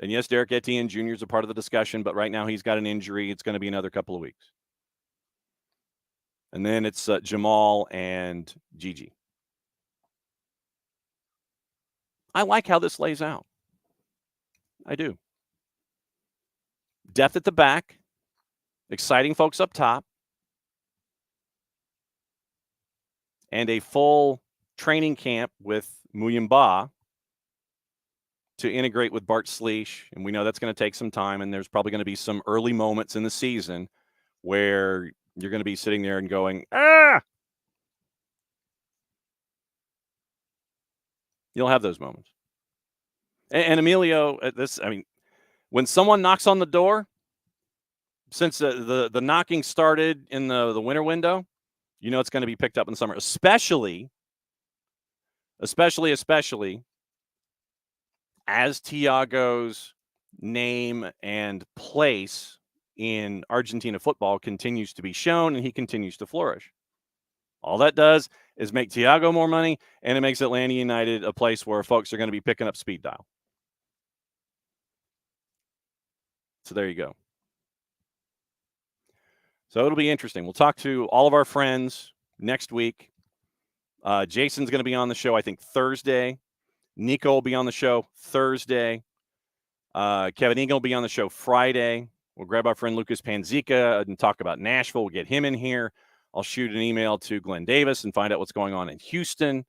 And yes, Derek Etienne Jr. is a part of the discussion, but right now he's got an injury. It's going to be another couple of weeks. And then it's Jamal and Gigi. I like how this lays out. I do. Depth at the back, exciting folks up top, and a full training camp with Muyumba to integrate with Bart Sleesh. And we know that's going to take some time, and there's probably going to be some early moments in the season where you're going to be sitting there and going, ah! You'll have those moments. And Emilio, when someone knocks on the door, since the knocking started in the winter window, it's going to be picked up in the summer, especially as Thiago's name and place in Argentina football continues to be shown and he continues to flourish. All that does is make Thiago more money, and it makes Atlanta United a place where folks are going to be picking up speed dial. So there you go. So it'll be interesting. We'll talk to all of our friends next week. Jason's going to be on the show, I think, Thursday. Nico will be on the show Thursday. Kevin Eagle will be on the show Friday. We'll grab our friend Lucas Panzica and talk about Nashville. We'll get him in here. I'll shoot an email to Glenn Davis and find out what's going on in Houston.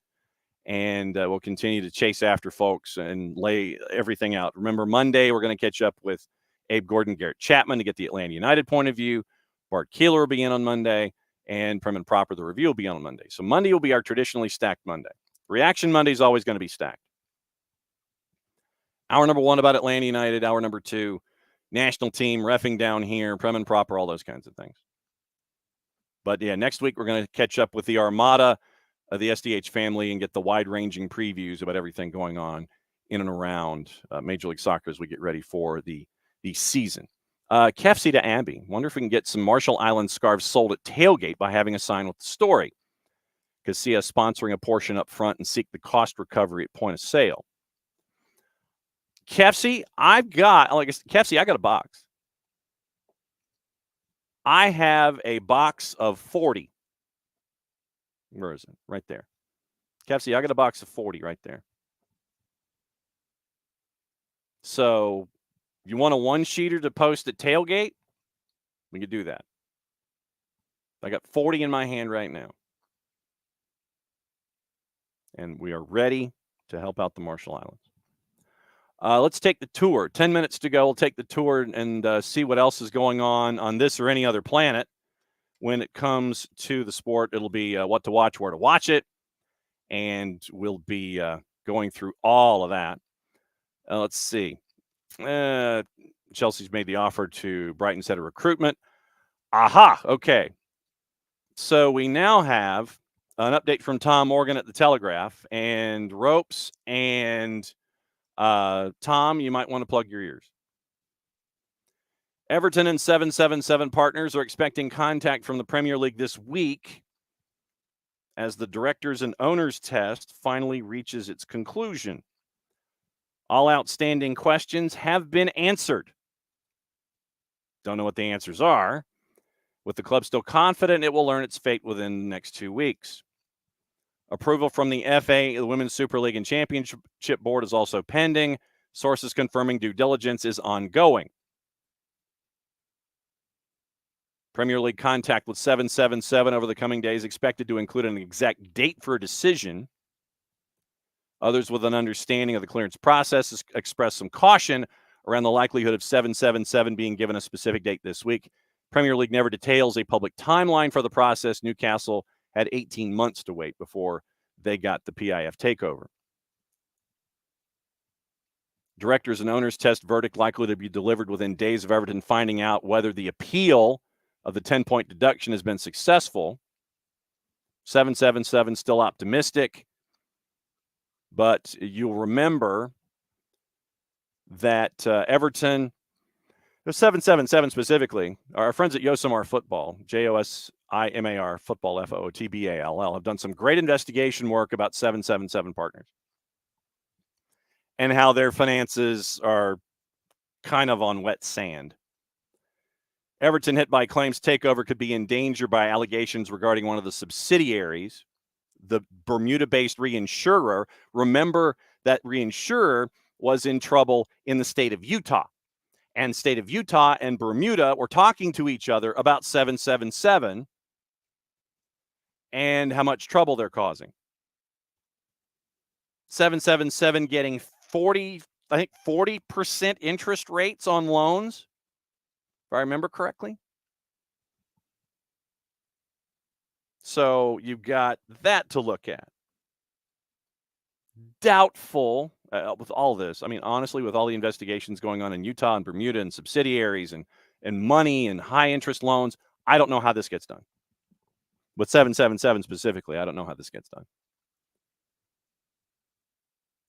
And we'll continue to chase after folks and lay everything out. Remember, Monday, we're going to catch up with Abe Gordon, Garrett Chapman to get the Atlanta United point of view. Bart Keeler will be in on Monday, and Prim and Proper, the review, will be on Monday. So Monday will be our traditionally stacked Monday. Reaction Monday is always going to be stacked. Hour number 1 about Atlanta United. Hour number 2, national team, reffing down here, Prim and Proper, all those kinds of things. But yeah, next week we're going to catch up with the Armada of the SDH family and get the wide-ranging previews about everything going on in and around Major League Soccer as we get ready for the season. Kefsi to Abby. Wonder if we can get some Marshall Island scarves sold at Tailgate by having a sign with the story. Because see us sponsoring a portion up front and seek the cost recovery at point of sale. Kefsi, I got a box. I have a box of 40. Where is it? Right there. Kefsi, I got a box of 40 right there. So you want a one-sheeter to post at Tailgate? We could do that. I got 40 in my hand right now. And we are ready to help out the Marshall Islands. Let's take the tour. 10 minutes to go. We'll take the tour and see what else is going on this or any other planet when it comes to the sport. It'll be what to watch, where to watch it, and we'll be going through all of that. Let's see. Chelsea's made the offer to Brighton Center Recruitment. Aha, okay. So we now have an update from Tom Morgan at the Telegraph, and Ropes and Tom, you might want to plug your ears. Everton and 777 partners are expecting contact from the Premier League this week as the directors and owners test finally reaches its conclusion. All outstanding questions have been answered. Don't know what the answers are, with the club still confident it will learn its fate within the next 2 weeks. Approval from the FA, the Women's Super League and Championship Board is also pending. Sources confirming due diligence is ongoing. Premier League contact with 777 over the coming days expected to include an exact date for a decision. Others with an understanding of the clearance process expressed some caution around the likelihood of 777 being given a specific date this week. Premier League never details a public timeline for the process. Newcastle had 18 months to wait before they got the PIF takeover. Directors and owners test verdict likely to be delivered within days of Everton finding out whether the appeal of the 10-point deduction has been successful. 777 still optimistic, but you'll remember that Everton, the 777 specifically, our friends at Yosimar Football, Josimar Football, Football, have done some great investigation work about 777 partners and how their finances are kind of on wet sand. Everton, hit by claims takeover, could be in danger by allegations regarding one of the subsidiaries, the Bermuda-based reinsurer. Remember that reinsurer was in trouble in the state of Utah. And state of Utah and Bermuda were talking to each other about 777 and how much trouble they're causing. 777 getting 40% interest rates on loans, if I remember correctly. So you've got that to look at. Doubtful with all this. I mean, honestly, with all the investigations going on in Utah and Bermuda and subsidiaries and money and high interest loans, I don't know how this gets done. With 777 specifically, I don't know how this gets done.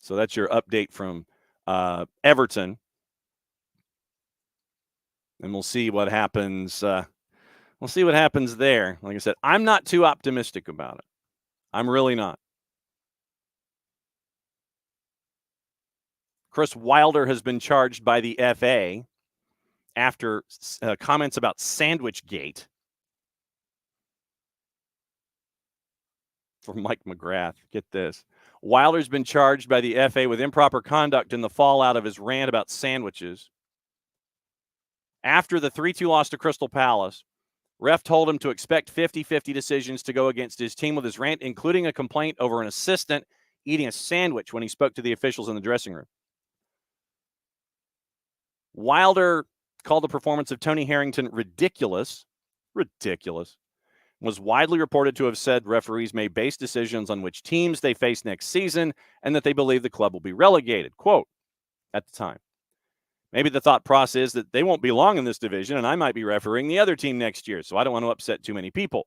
So that's your update from Everton. And we'll see what happens. We'll see what happens there. Like I said, I'm not too optimistic about it. I'm really not. Chris Wilder has been charged by the FA after comments about Sandwich-gate from Mike McGrath. Get this. Wilder's been charged by the FA with improper conduct in the fallout of his rant about sandwiches. After the 3-2 loss to Crystal Palace, ref told him to expect 50-50 decisions to go against his team with his rant, including a complaint over an assistant eating a sandwich when he spoke to the officials in the dressing room. Wilder called the performance of Tony Harrington ridiculous, was widely reported to have said referees may base decisions on which teams they face next season and that they believe the club will be relegated. Quote, at the time. Maybe the thought process is that they won't belong in this division and I might be refereeing the other team next year, so I don't want to upset too many people.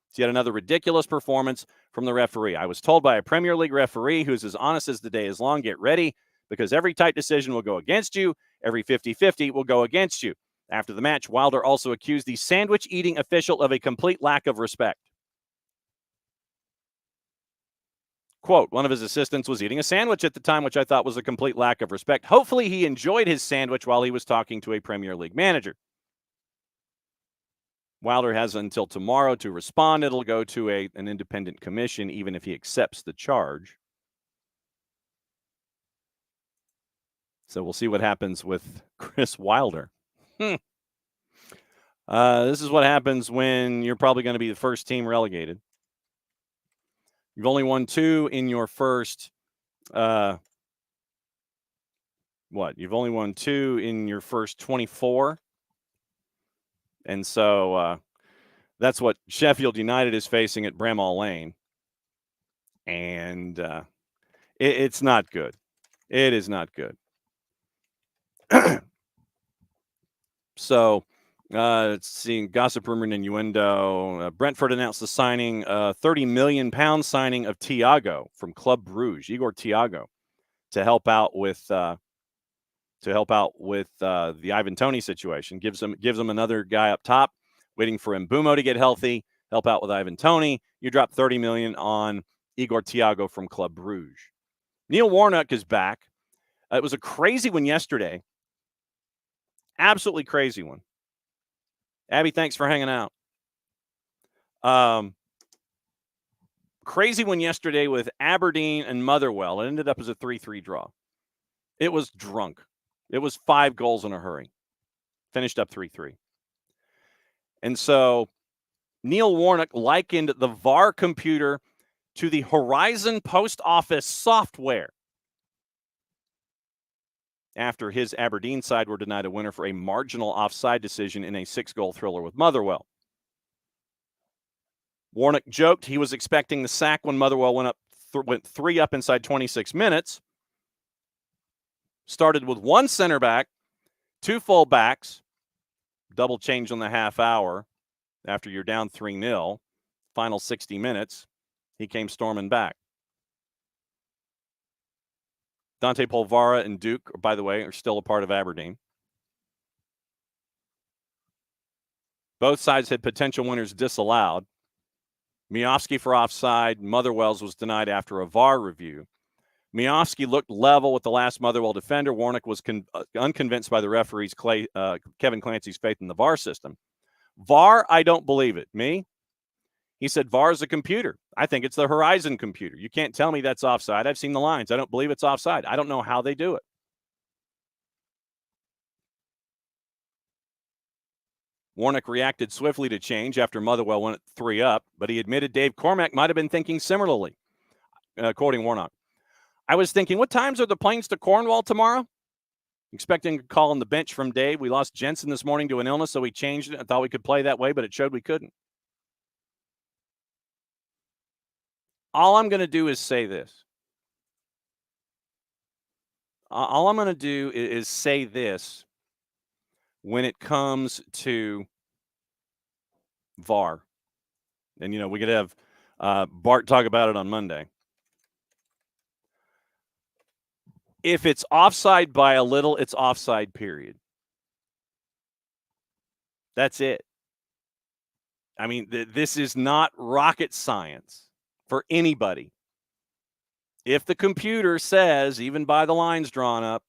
It's yet another ridiculous performance from the referee. I was told by a Premier League referee who's as honest as the day is long, get ready, because every tight decision will go against you. Every 50-50 will go against you. After the match, Wilder also accused the sandwich-eating official of a complete lack of respect. Quote, one of his assistants was eating a sandwich at the time, which I thought was a complete lack of respect. Hopefully he enjoyed his sandwich while he was talking to a Premier League manager. Wilder has until tomorrow to respond. It'll go to an independent commission, even if he accepts the charge. So we'll see what happens with Chris Wilder. This is what happens when you're probably going to be the first team relegated. You've only won 2 in your first, You've only won 2 in your first 24. And so That's what Sheffield United is facing at Bramall Lane. And it's not good. It is not good. So, let's see, gossip, rumor, and innuendo. Brentford announced the signing, £30 million signing of Thiago from Club Brugge, Igor Thiago, to help out with the Ivan Toney situation. Gives them another guy up top, waiting for Mbumo to get healthy, help out with Ivan Toney. You drop $30 million on Igor Thiago from Club Brugge. Neil Warnock is back. It was a crazy one yesterday. Absolutely crazy one. Abby, thanks for hanging out. Crazy one yesterday with Aberdeen and Motherwell. It ended up as a 3-3 draw. It was drunk. It was 5 goals in a hurry. Finished up 3-3. And so Neil Warnock likened the VAR computer to the Horizon Post Office software after his Aberdeen side were denied a winner for a marginal offside decision in a 6-goal thriller with Motherwell. Warnock joked he was expecting the sack when Motherwell went 3 up inside 26 minutes. Started with 1 center back, 2 full backs, double change on the half hour after you're down 3-0. Final 60 minutes, he came storming back. Dante Polvara and Duke, by the way, are still a part of Aberdeen. Both sides had potential winners disallowed. Miofsky for offside. Motherwell's was denied after a VAR review. Miofsky looked level with the last Motherwell defender. Warnock was unconvinced by the referee's Kevin Clancy's faith in the VAR system. VAR, I don't believe it. Me? He said VAR is a computer. I think it's the Horizon computer. You can't tell me that's offside. I've seen the lines. I don't believe it's offside. I don't know how they do it. Warnock reacted swiftly to change after Motherwell went 3 up, but he admitted Dave Cormack might have been thinking similarly, quoting Warnock. I was thinking, what times are the planes to Cornwall tomorrow? Expecting a call on the bench from Dave. We lost Jensen this morning to an illness, so we changed it. I thought we could play that way, but it showed we couldn't. All I'm going to do is say this. All I'm going to do is say this when it comes to VAR. And, we could have Bart talk about it on Monday. If it's offside by a little, it's offside, period. That's it. I mean, this is not rocket science for anybody. If the computer says, even by the lines drawn up,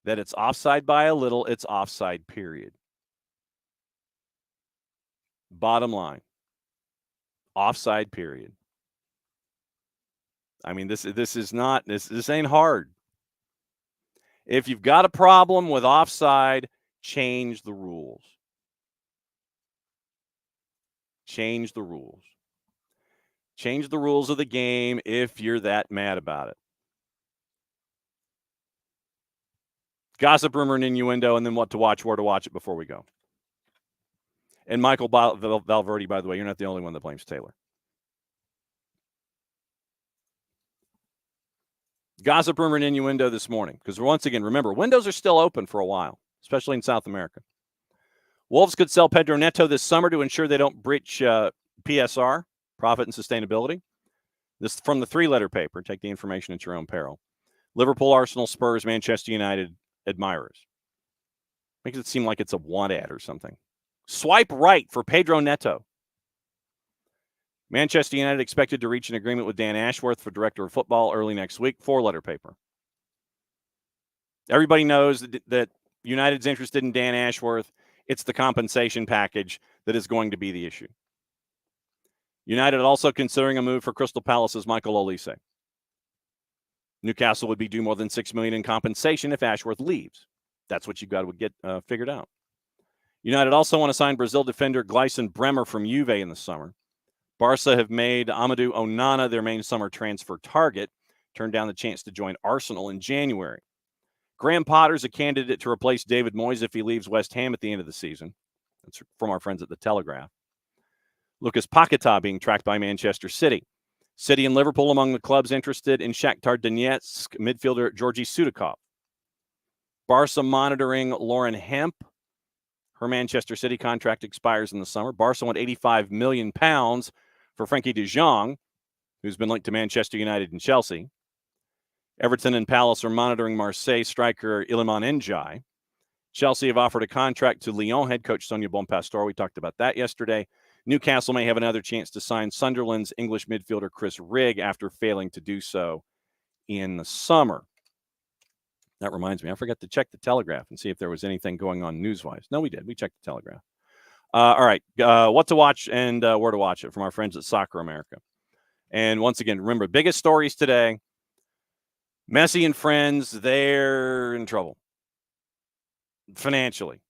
that it's offside by a little, it's offside, period. Bottom line. Offside, period. I mean, this ain't hard. If you've got a problem with offside, change the rules. Change the rules. Change the rules of the game if you're that mad about it. Gossip, rumor, and innuendo, and then what to watch, where to watch it before we go. And Michael Valverde, by the way, you're not the only one that blames Taylor. Gossip, rumor, and innuendo this morning. Because once again, remember, windows are still open for a while, especially in South America. Wolves could sell Pedro Neto this summer to ensure they don't breach PSR, profit and sustainability. This is from the 3-letter paper. Take the information at your own peril. Liverpool, Arsenal, Spurs, Manchester United admirers. Makes it seem like it's a want ad or something. Swipe right for Pedro Neto. Manchester United expected to reach an agreement with Dan Ashworth for director of football early next week. 4-letter paper. Everybody knows that United's interested in Dan Ashworth. It's the compensation package that is going to be the issue. United also considering a move for Crystal Palace's Michael Olise. Newcastle would be due more than $6 million in compensation if Ashworth leaves. That's what you've got to get figured out. United also want to sign Brazil defender Gleison Bremer from Juve in the summer. Barca have made Amadou Onana their main summer transfer target, turned down the chance to join Arsenal in January. Graham Potter's a candidate to replace David Moyes if he leaves West Ham at the end of the season. That's from our friends at The Telegraph. Lucas Paquetá being tracked by Manchester City. City and Liverpool among the clubs interested in Shakhtar Donetsk midfielder Georgi Sudakov. Barca monitoring Lauren Hemp. Her Manchester City contract expires in the summer. Barca want £85 million for Frankie de Jong, who's been linked to Manchester United and Chelsea. Everton and Palace are monitoring Marseille striker Iliman Ndiaye. Chelsea have offered a contract to Lyon head coach Sonia Bonpastor. We talked about that yesterday. Newcastle may have another chance to sign Sunderland's English midfielder Chris Rigg after failing to do so in the summer. That reminds me, I forgot to check the Telegraph and see if there was anything going on news-wise. No, we did. We checked the Telegraph. All right, what to watch and where to watch it from our friends at Soccer America. And once again, remember, biggest stories today, Messi and friends, they're in trouble financially.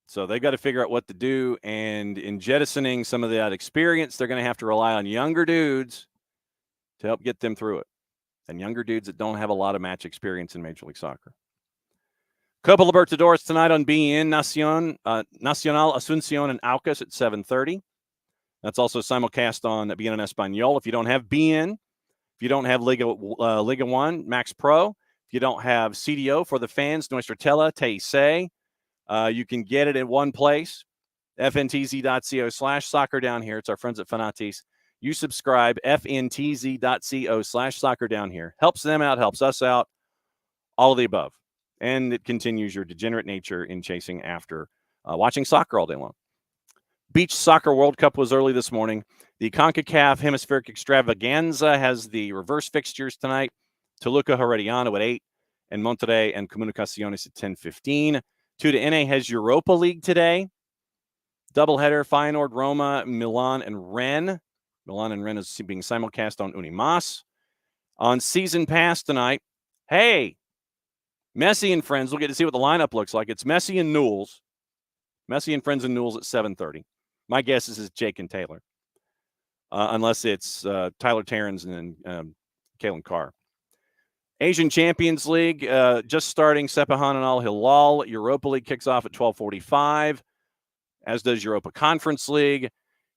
So they've got to figure out what to do. And in jettisoning some of that experience, they're going to have to rely on younger dudes to help get them through it. And younger dudes that don't have a lot of match experience in Major League Soccer. Copa Libertadores tonight on beIN Nacional Asunción and Aucas at 7:30. That's also simulcast on beIN en Español. If you don't have beIN, if you don't have Liga 1 Max Pro, if you don't have CDO for the fans, Nuestra Tela, TC, you can get it in one place, fntz.co/soccer down here. It's our friends at Fanatis. You subscribe, fntz.co/soccer down here. Helps them out, helps us out, all of the above. And it continues your degenerate nature in chasing after watching soccer all day long. Beach Soccer World Cup was early this morning. The CONCACAF Hemispheric Extravaganza has the reverse fixtures tonight. Toluca Herediano at 8 and Monterrey and Comunicaciones at 10:15. 2 to NA has Europa League today. Doubleheader, Feyenoord, Roma, Milan, and Rennes. Milan and Rennes is being simulcast on Unimas. On Season Pass tonight, hey, Messi and friends, we'll get to see what the lineup looks like. It's Messi and Newells. Messi and friends and Newells at 7:30. My guess is it's Jake and Taylor. Unless it's Tyler Terrens and Kalen Carr. Asian Champions League, just starting Sepahan and Al Hilal. Europa League kicks off at 12:45, as does Europa Conference League.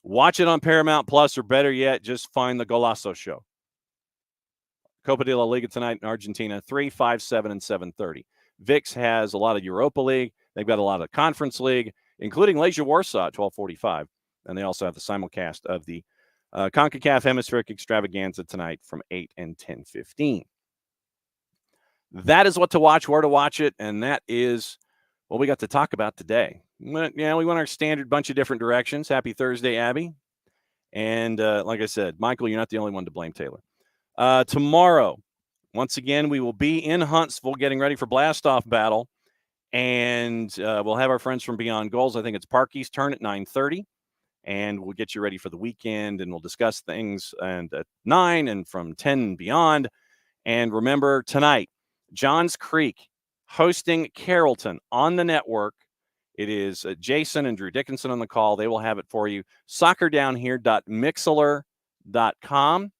Watch it on Paramount Plus, or better yet, just find the Golazo show. Copa de la Liga tonight in Argentina, 3, 5, 7, and 7:30. VIX has a lot of Europa League. They've got a lot of Conference League, including Legia Warsaw at 12:45. And they also have the simulcast of the CONCACAF Hemispheric Extravaganza tonight from 8 and 10:15. That is what to watch, where to watch it, and that is what we got to talk about today. We went our standard bunch of different directions. Happy Thursday, Abby. And like I said, Michael, you're not the only one to blame Taylor. Tomorrow, once again, we will be in Huntsville getting ready for Blast-Off Battle, and we'll have our friends from Beyond Goals. I think it's Parky's turn at 9:30, and we'll get you ready for the weekend, and we'll discuss things and at 9 and from 10 and beyond. And remember, tonight, Johns Creek hosting Carrollton on the network. It is Jason and Drew Dickinson on the call. They will have it for you. Soccerdownhere.mixlr.com,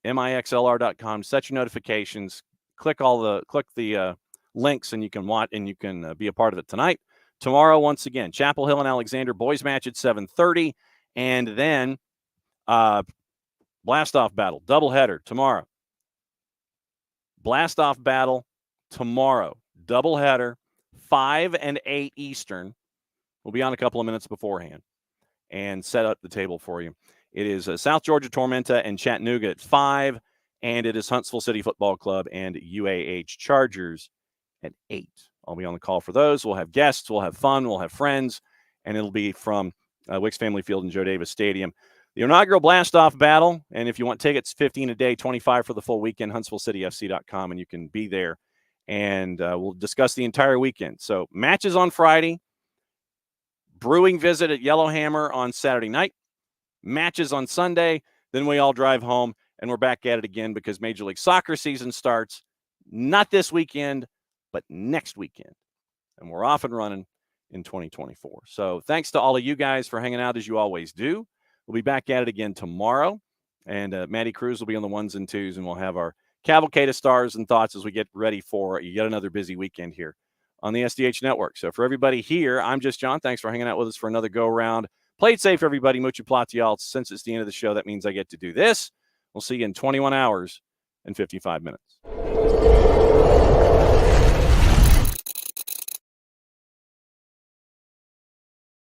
mixlr.com. Set your notifications. Click the links, and you can watch and you can be a part of it tonight. Tomorrow, once again, Chapel Hill and Alexander boys match at 7:30, and then Blast-Off Battle doubleheader tomorrow. Blast-Off Battle tomorrow, doubleheader, 5 and 8 Eastern. We'll be on a couple of minutes beforehand and set up the table for you. It is South Georgia Tormenta and Chattanooga at 5, and it is Huntsville City Football Club and UAH Chargers at 8. I'll be on the call for those. We'll have guests, we'll have fun, we'll have friends, and it'll be from Wicks Family Field and Joe Davis Stadium. The inaugural Blast-Off Battle, and if you want tickets, $15 a day, $25 for the full weekend, HuntsvilleCityFC.com, and you can be there, and we'll discuss the entire weekend. So matches on Friday, brewing visit at Yellowhammer on Saturday night, matches on Sunday, then we all drive home, and we're back at it again because Major League Soccer season starts not this weekend, but next weekend, and we're off and running in 2024. So thanks to all of you guys for hanging out as you always do. We'll be back at it again tomorrow, and Maddie Cruz will be on the 1s and 2s, and we'll have our cavalcade of stars and thoughts as we get ready for yet another busy weekend here on the SDH network. So for everybody here, I'm just John. Thanks for hanging out with us for another go around. Play it safe, everybody. Mucho platial. Since it's the end of the show, that means I get to do this. We'll see you in 21 hours and 55 minutes.